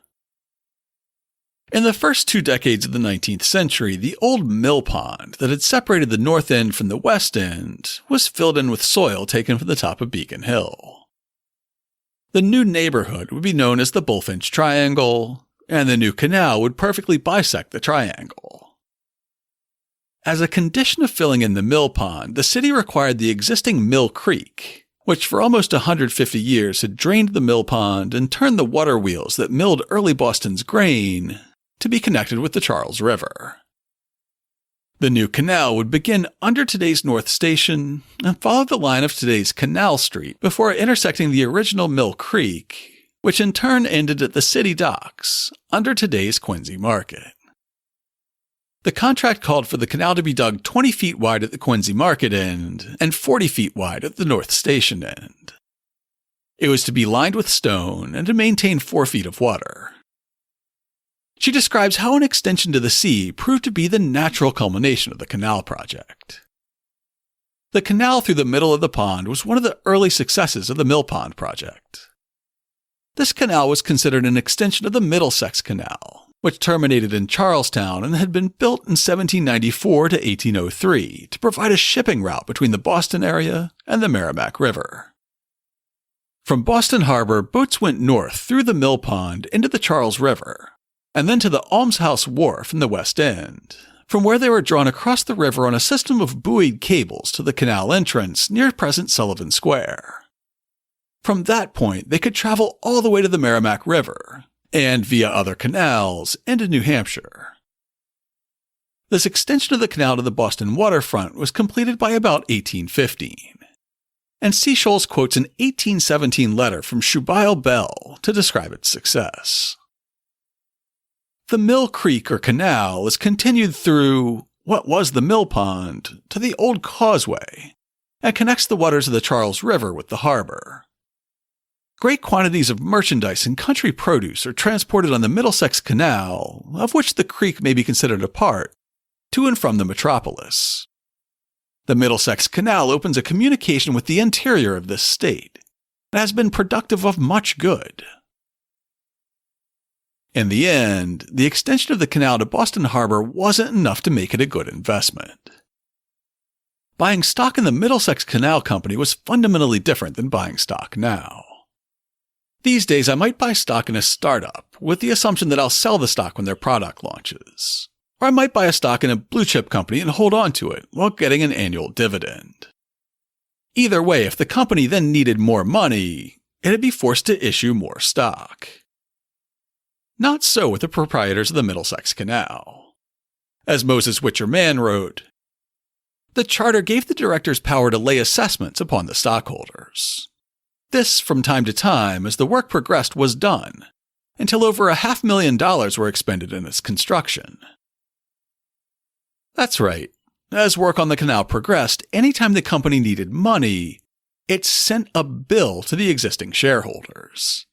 In the first 2 decades of the 19th century, the old mill pond that had separated the north end from the west end was filled in with soil taken from the top of Beacon Hill. The new neighborhood would be known as the Bullfinch Triangle, and the new canal would perfectly bisect the triangle. As a condition of filling in the mill pond, the city required the existing Mill Creek, which for almost 150 years had drained the mill pond and turned the water wheels that milled early Boston's grain, to be connected with the Charles River. The new canal would begin under today's North Station and follow the line of today's Canal Street before intersecting the original Mill Creek, which in turn ended at the city docks under today's Quincy Market. The contract called for the canal to be dug 20 feet wide at the Quincy Market end and 40 feet wide at the North Station end. It was to be lined with stone and to maintain 4 feet of water. She describes how an extension to the sea proved to be the natural culmination of the canal project. The canal through the middle of the pond was one of the early successes of the Mill Pond project. This canal was considered an extension of the Middlesex Canal, which terminated in Charlestown and had been built in 1794 to 1803 to provide a shipping route between the Boston area and the Merrimack River. From Boston Harbor, boats went north through the mill pond into the Charles River, and then to the Almshouse Wharf in the West End, from where they were drawn across the river on a system of buoyed cables to the canal entrance near present Sullivan Square. From that point, they could travel all the way to the Merrimack River, and via other canals, into New Hampshire. This extension of the canal to the Boston waterfront was completed by about 1815, and C. Sholes quotes an 1817 letter from Shubael Bell to describe its success. The Mill Creek or canal is continued through what was the mill pond to the old causeway and connects the waters of the Charles River with the harbor. Great quantities of merchandise and country produce are transported on the Middlesex Canal, of which the creek may be considered a part, to and from the metropolis. The Middlesex Canal opens a communication with the interior of this state and has been productive of much good. In the end, the extension of the canal to Boston Harbor wasn't enough to make it a good investment. Buying stock in the Middlesex Canal Company was fundamentally different than buying stock now. These days, I might buy stock in a startup with the assumption that I'll sell the stock when their product launches. Or I might buy a stock in a blue chip company and hold on to it while getting an annual dividend. Either way, if the company then needed more money, it'd be forced to issue more stock. Not so with the proprietors of the Middlesex Canal. As Moses Witcher Mann wrote, the charter gave the directors power to lay assessments upon the stockholders. This, from time to time, as the work progressed, was done, until over $500,000 were expended in its construction. That's right. As work on the canal progressed, anytime the company needed money, it sent a bill to the existing shareholders.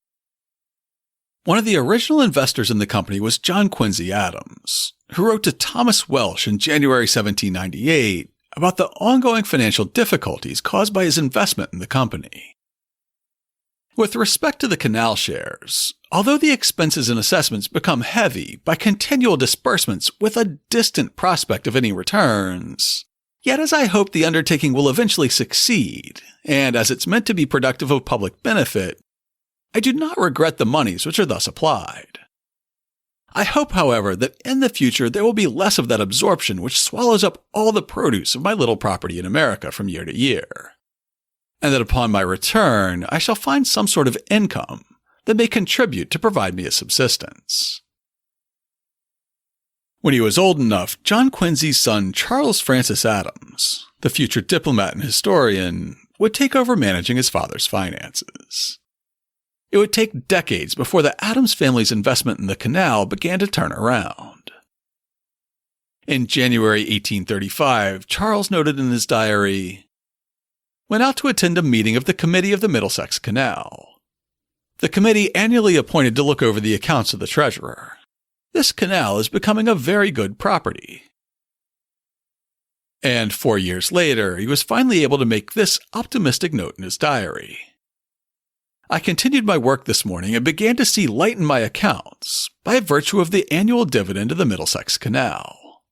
One of the original investors in the company was John Quincy Adams, who wrote to Thomas Welsh in January 1798 about the ongoing financial difficulties caused by his investment in the company. With respect to the canal shares, although the expenses and assessments become heavy by continual disbursements with a distant prospect of any returns, yet as I hope the undertaking will eventually succeed, and as it's meant to be productive of public benefit, I do not regret the monies which are thus applied. I hope, however, that in the future there will be less of that absorption which swallows up all the produce of my little property in America from year to year, and that upon my return I shall find some sort of income that may contribute to provide me a subsistence. When he was old enough, John Quincy's son Charles Francis Adams, the future diplomat and historian, would take over managing his father's finances. It would take decades before the Adams family's investment in the canal began to turn around. In January 1835, Charles noted in his diary, "Went out to attend a meeting of the Committee of the Middlesex Canal. The committee annually appointed to look over the accounts of the treasurer. This canal is becoming a very good property." And 4 years later, he was finally able to make this optimistic note in his diary. "I continued my work this morning and began to see light in my accounts by virtue of the annual dividend of the Middlesex Canal."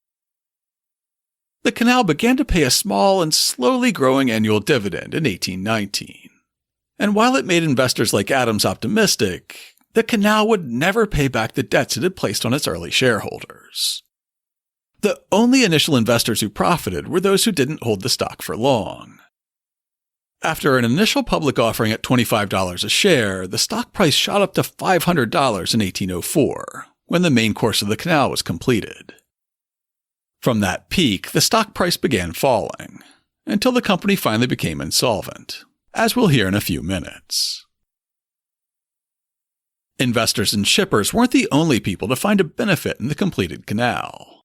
The canal began to pay a small and slowly growing annual dividend in 1819. And while it made investors like Adams optimistic, the canal would never pay back the debts it had placed on its early shareholders. The only initial investors who profited were those who didn't hold the stock for long. After an initial public offering at $25 a share, the stock price shot up to $500 in 1804, when the main course of the canal was completed. From that peak, the stock price began falling, until the company finally became insolvent, as we'll hear in a few minutes. Investors and shippers weren't the only people to find a benefit in the completed canal.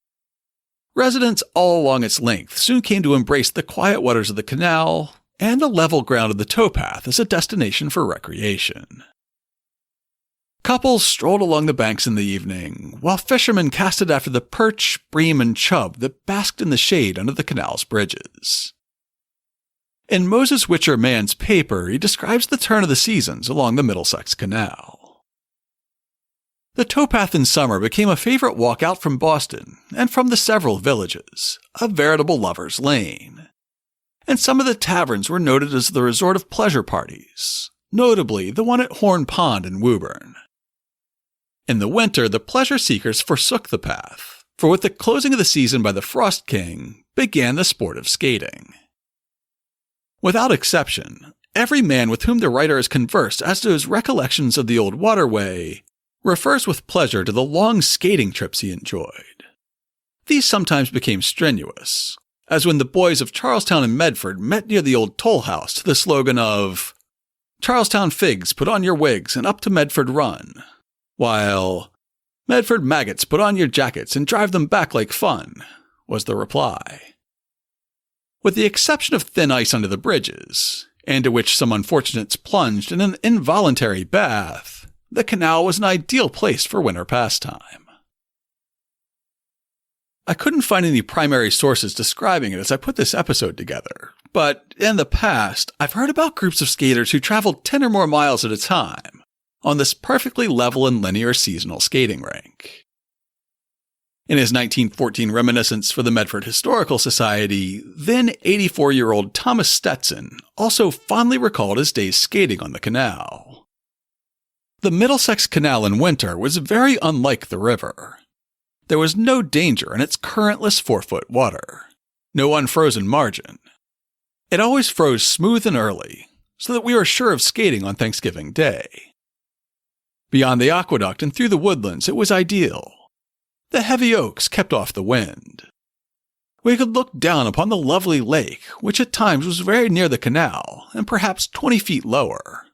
Residents all along its length soon came to embrace the quiet waters of the canal and the level ground of the towpath as a destination for recreation. Couples strolled along the banks in the evening, while fishermen casted after the perch, bream, and chub that basked in the shade under the canal's bridges. In Moses Witcher Mann's paper, he describes the turn of the seasons along the Middlesex Canal. The towpath in summer became a favorite walk out from Boston and from the several villages, a veritable lover's lane. And some of the taverns were noted as the resort of pleasure parties, notably the one at Horn Pond in Woburn. In the winter, the pleasure seekers forsook the path, for with the closing of the season by the Frost King began the sport of skating. Without exception, every man with whom the writer has conversed as to his recollections of the old waterway refers with pleasure to the long skating trips he enjoyed. These sometimes became strenuous, as when the boys of Charlestown and Medford met near the old toll house to the slogan of "Charlestown figs, put on your wigs and up to Medford run," while "Medford maggots, put on your jackets and drive them back like fun," was the reply. With the exception of thin ice under the bridges, and to which some unfortunates plunged in an involuntary bath, the canal was an ideal place for winter pastime. I couldn't find any primary sources describing it as I put this episode together, but in the past, I've heard about groups of skaters who traveled 10 or more miles at a time on this perfectly level and linear seasonal skating rink. In his 1914 reminiscence for the Medford Historical Society, then 84-year-old Thomas Stetson also fondly recalled his days skating on the canal. The Middlesex Canal in winter was very unlike the river. There was no danger in its currentless 4-foot water, no unfrozen margin. It always froze smooth and early, so that we were sure of skating on Thanksgiving Day. Beyond the aqueduct and through the woodlands, it was ideal. The heavy oaks kept off the wind. We could look down upon the lovely lake, which at times was very near the canal and perhaps 20 feet lower.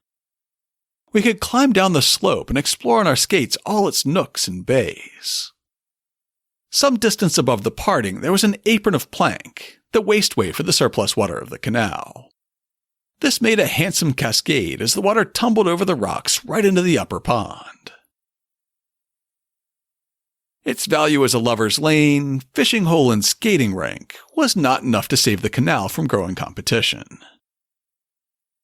We could climb down the slope and explore on our skates all its nooks and bays. Some distance above the parting, there was an apron of plank, the wasteway for the surplus water of the canal. This made a handsome cascade as the water tumbled over the rocks right into the upper pond. Its value as a lover's lane, fishing hole, and skating rink was not enough to save the canal from growing competition.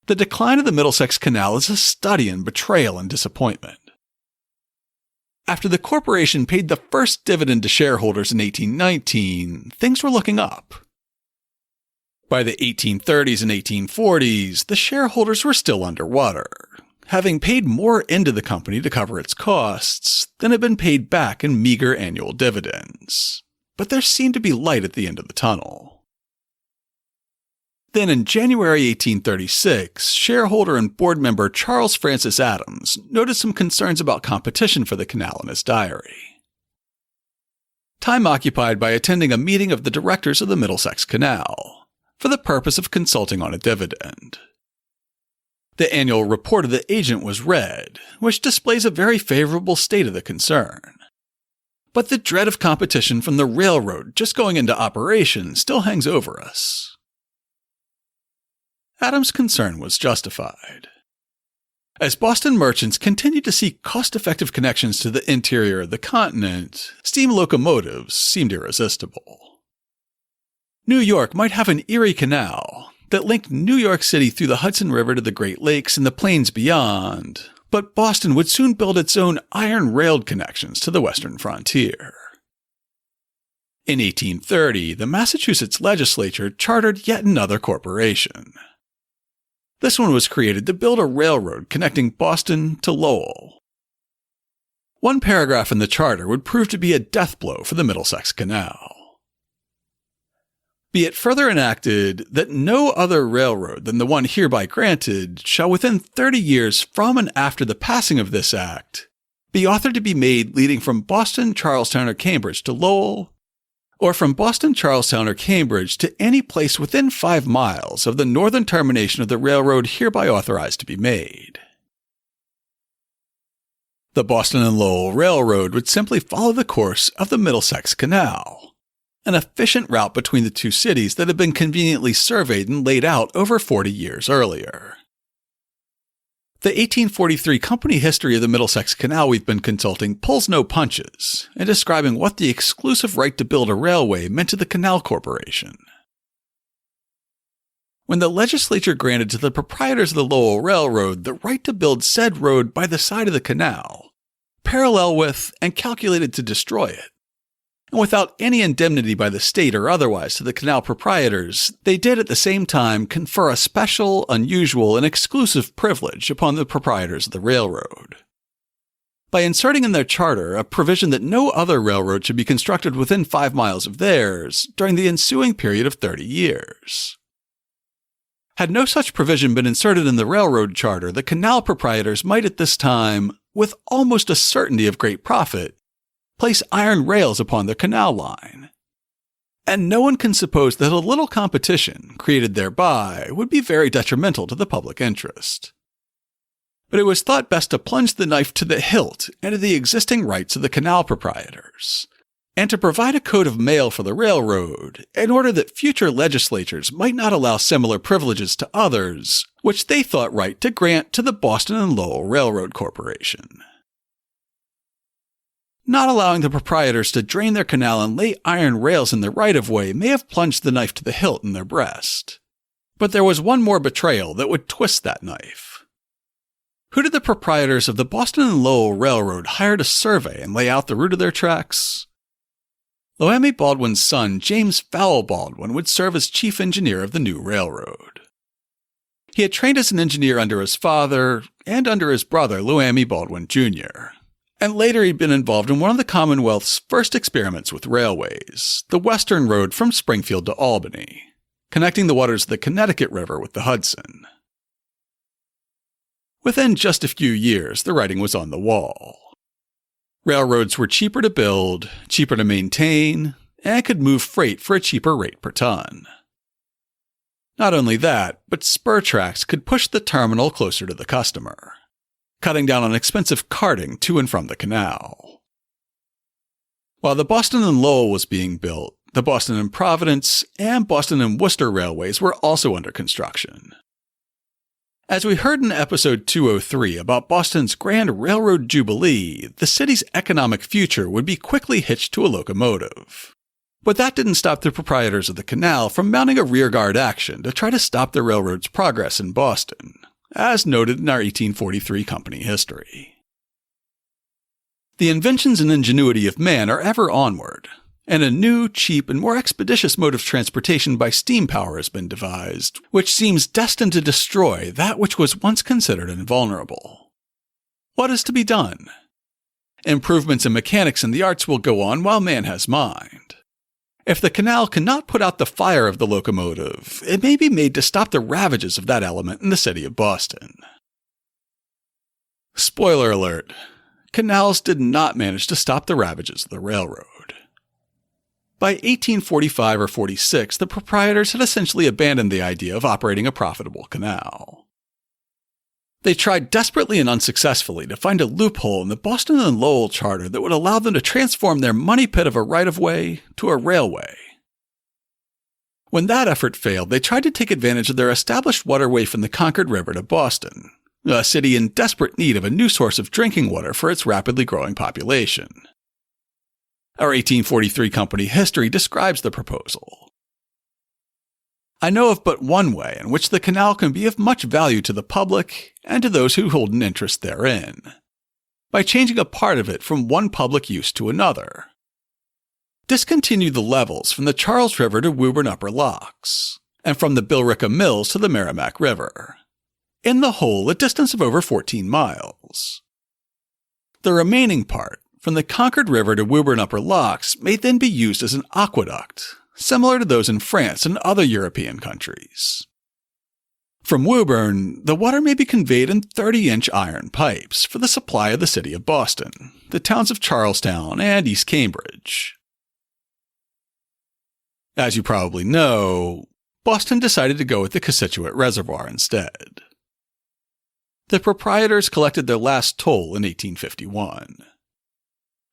The decline of the Middlesex Canal is a study in betrayal and disappointment. After the corporation paid the first dividend to shareholders in 1819, things were looking up. By the 1830s and 1840s, the shareholders were still underwater, having paid more into the company to cover its costs than had been paid back in meager annual dividends. But there seemed to be light at the end of the tunnel. Then in January 1836, shareholder and board member Charles Francis Adams noticed some concerns about competition for the canal in his diary. Time occupied by attending a meeting of the directors of the Middlesex Canal, for the purpose of consulting on a dividend. The annual report of the agent was read, which displays a very favorable state of the concern. But the dread of competition from the railroad just going into operation still hangs over us. Adams' concern was justified. As Boston merchants continued to seek cost-effective connections to the interior of the continent, steam locomotives seemed irresistible. New York might have an Erie Canal that linked New York City through the Hudson River to the Great Lakes and the plains beyond, but Boston would soon build its own iron-railed connections to the western frontier. In 1830, the Massachusetts legislature chartered yet another corporation. This one was created to build a railroad connecting Boston to Lowell. One paragraph in the charter would prove to be a death blow for the Middlesex Canal. Be it further enacted that no other railroad than the one hereby granted shall within 30 years from and after the passing of this act be authored to be made leading from Boston, Charlestown, or Cambridge to Lowell, or from Boston, Charlestown, or Cambridge to any place within 5 miles of the northern termination of the railroad hereby authorized to be made. The Boston and Lowell Railroad would simply follow the course of the Middlesex Canal, an efficient route between the two cities that had been conveniently surveyed and laid out over 40 years earlier. The 1843 company history of the Middlesex Canal we've been consulting pulls no punches in describing what the exclusive right to build a railway meant to the Canal Corporation. When the legislature granted to the proprietors of the Lowell Railroad the right to build said road by the side of the canal, parallel with and calculated to destroy it, and without any indemnity by the state or otherwise to the canal proprietors, they did at the same time confer a special, unusual, and exclusive privilege upon the proprietors of the railroad. By inserting in their charter a provision that no other railroad should be constructed within 5 miles of theirs during the ensuing period of 30 years. Had no such provision been inserted in the railroad charter, the canal proprietors might at this time, with almost a certainty of great profit, place iron rails upon the canal line. And no one can suppose that a little competition, created thereby, would be very detrimental to the public interest. But it was thought best to plunge the knife to the hilt into the existing rights of the canal proprietors, and to provide a code of mail for the railroad in order that future legislatures might not allow similar privileges to others, which they thought right to grant to the Boston and Lowell Railroad Corporation. Not allowing the proprietors to drain their canal and lay iron rails in the right-of-way may have plunged the knife to the hilt in their breast. But there was one more betrayal that would twist that knife. Who did the proprietors of the Boston and Lowell Railroad hire to survey and lay out the route of their tracks? Loamy Baldwin's son, James Fowell Baldwin, would serve as chief engineer of the new railroad. He had trained as an engineer under his father and under his brother, Loamy Baldwin Jr., and later he'd been involved in one of the Commonwealth's first experiments with railways, the Western Road from Springfield to Albany, connecting the waters of the Connecticut River with the Hudson. Within just a few years, the writing was on the wall. Railroads were cheaper to build, cheaper to maintain, and could move freight for a cheaper rate per ton. Not only that, but spur tracks could push the terminal closer to the customer, cutting down on expensive carting to and from the canal. While the Boston and Lowell was being built, the Boston and Providence and Boston and Worcester railways were also under construction. As we heard in episode 203 about Boston's Grand Railroad Jubilee, the city's economic future would be quickly hitched to a locomotive. But that didn't stop the proprietors of the canal from mounting a rearguard action to try to stop the railroad's progress in Boston, as noted in our 1843 company history. The inventions and ingenuity of man are ever onward, and a new, cheap, and more expeditious mode of transportation by steam power has been devised, which seems destined to destroy that which was once considered invulnerable. What is to be done? Improvements in mechanics and the arts will go on while man has mind. If the canal cannot put out the fire of the locomotive, it may be made to stop the ravages of that element in the city of Boston. Spoiler alert, canals did not manage to stop the ravages of the railroad. By 1845 or 46, the proprietors had essentially abandoned the idea of operating a profitable canal. They tried desperately and unsuccessfully to find a loophole in the Boston and Lowell charter that would allow them to transform their money pit of a right-of-way to a railway. When that effort failed, they tried to take advantage of their established waterway from the Concord River to Boston, a city in desperate need of a new source of drinking water for its rapidly growing population. Our 1843 company history describes the proposal. I know of but one way in which the canal can be of much value to the public and to those who hold an interest therein, by changing a part of it from one public use to another. Discontinue the levels from the Charles River to Woburn Upper Locks, and from the Billerica Mills to the Merrimack River, in the whole a distance of over 14 miles. The remaining part, from the Concord River to Woburn Upper Locks, may then be used as an aqueduct, similar to those in France and other European countries. From Woburn, the water may be conveyed in 30-inch iron pipes for the supply of the city of Boston, the towns of Charlestown and East Cambridge. As you probably know, Boston decided to go with the Cossituate Reservoir instead. The proprietors collected their last toll in 1851.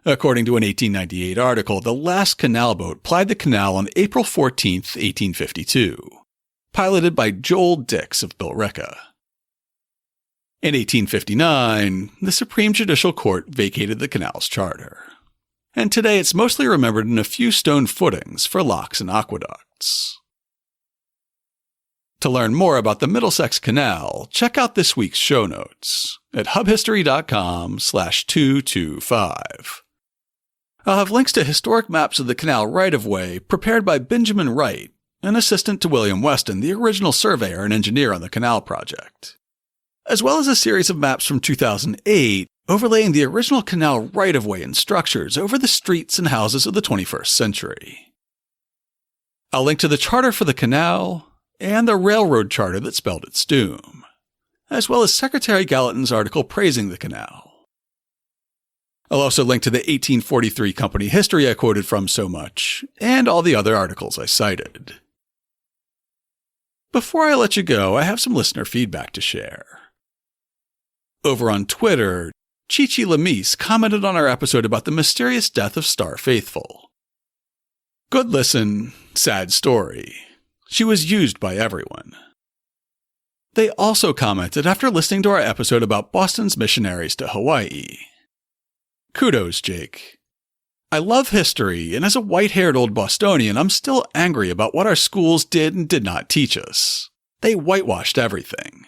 According to an 1898 article, the last canal boat plied the canal on April 14, 1852, piloted by Joel Dix of Billerica. In 1859, the Supreme Judicial Court vacated the canal's charter, and today it's mostly remembered in a few stone footings for locks and aqueducts. To learn more about the Middlesex Canal, check out this week's show notes at hubhistory.com/225. I'll have links to historic maps of the canal right-of-way prepared by Benjamin Wright, an assistant to William Weston, the original surveyor and engineer on the canal project, as well as a series of maps from 2008 overlaying the original canal right-of-way and structures over the streets and houses of the 21st century. I'll link to the charter for the canal and the railroad charter that spelled its doom, as well as Secretary Gallatin's article praising the canal. I'll also link to the 1843 company history I quoted from so much, and all the other articles I cited. Before I let you go, I have some listener feedback to share. Over on Twitter, Chi-Chi Lamise commented on our episode about the mysterious death of Star Faithful. Good listen, sad story. She was used by everyone. They also commented after listening to our episode about Boston's missionaries to Hawaii. Kudos, Jake. I love history, and as a white-haired old Bostonian, I'm still angry about what our schools did and did not teach us. They whitewashed everything.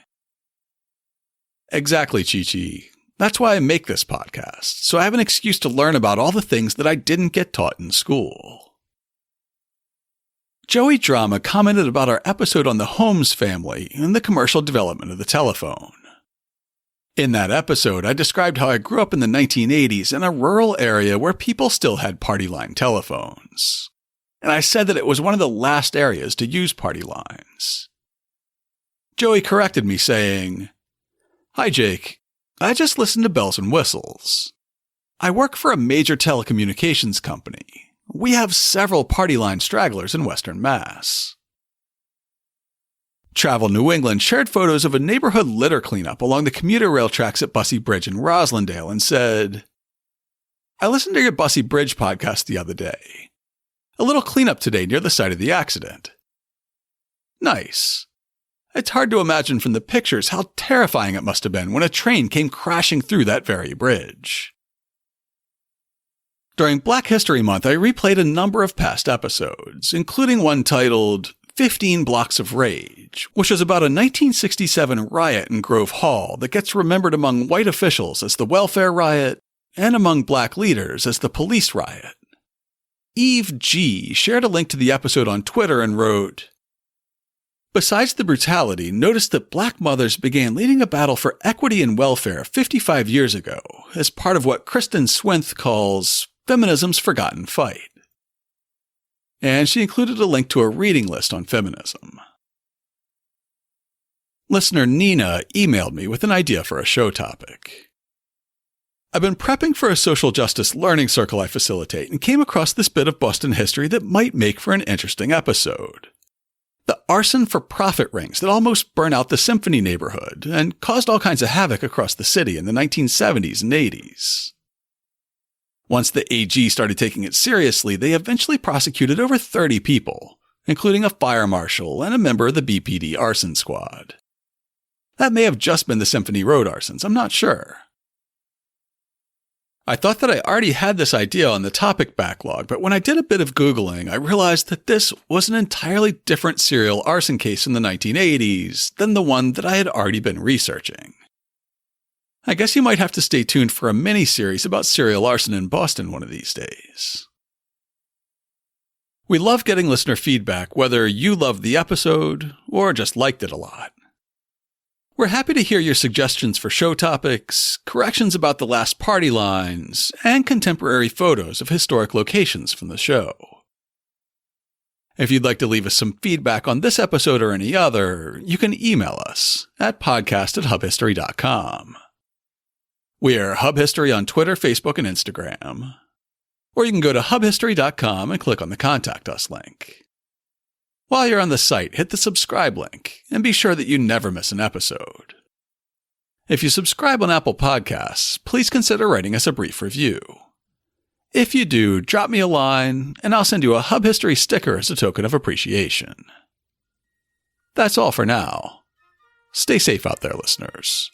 Exactly, Chi-Chi. That's why I make this podcast, so I have an excuse to learn about all the things that I didn't get taught in school. Joey Drama commented about our episode on the Holmes family and the commercial development of the telephone. In that episode, I described how I grew up in the 1980s in a rural area where people still had party line telephones. And I said that it was one of the last areas to use party lines. Joey corrected me saying, "Hi Jake, I just listened to Bells and Whistles. I work for a major telecommunications company. We have several party line stragglers in Western Mass." Travel New England shared photos of a neighborhood litter cleanup along the commuter rail tracks at Bussey Bridge in Roslindale and said, "I listened to your Bussey Bridge podcast the other day. A little cleanup today near the site of the accident. Nice. It's hard to imagine from the pictures how terrifying it must have been when a train came crashing through that very bridge." During Black History Month, I replayed a number of past episodes, including one titled 15 Blocks of Rage, which was about a 1967 riot in Grove Hall that gets remembered among white officials as the Welfare Riot and among black leaders as the Police Riot. Eve G. shared a link to the episode on Twitter and wrote, "Besides the brutality, notice that black mothers began leading a battle for equity and welfare 55 years ago as part of what Kristen Swinth calls feminism's forgotten fight." And she included a link to a reading list on feminism. Listener Nina emailed me with an idea for a show topic. "I've been prepping for a social justice learning circle I facilitate and came across this bit of Boston history that might make for an interesting episode. The arson for profit rings that almost burned out the Symphony neighborhood and caused all kinds of havoc across the city in the 1970s and 80s. Once the AG started taking it seriously, they eventually prosecuted over 30 people, including a fire marshal and a member of the BPD arson squad. That may have just been the Symphony Road arsons, I'm not sure. I thought that I already had this idea on the topic backlog, but when I did a bit of Googling, I realized that this was an entirely different serial arson case in the 1980s than the one that I had already been researching. I guess you might have to stay tuned for a mini-series about serial arson in Boston one of these days. We love getting listener feedback, whether you loved the episode or just liked it a lot. We're happy to hear your suggestions for show topics, corrections about the last party lines, and contemporary photos of historic locations from the show. If you'd like to leave us some feedback on this episode or any other, you can email us at podcast@hubhistory.com. We are Hub History on Twitter, Facebook, and Instagram. Or you can go to hubhistory.com and click on the Contact Us link. While you're on the site, hit the subscribe link and be sure that you never miss an episode. If you subscribe on Apple Podcasts, please consider writing us a brief review. If you do, drop me a line and I'll send you a Hub History sticker as a token of appreciation. That's all for now. Stay safe out there, listeners.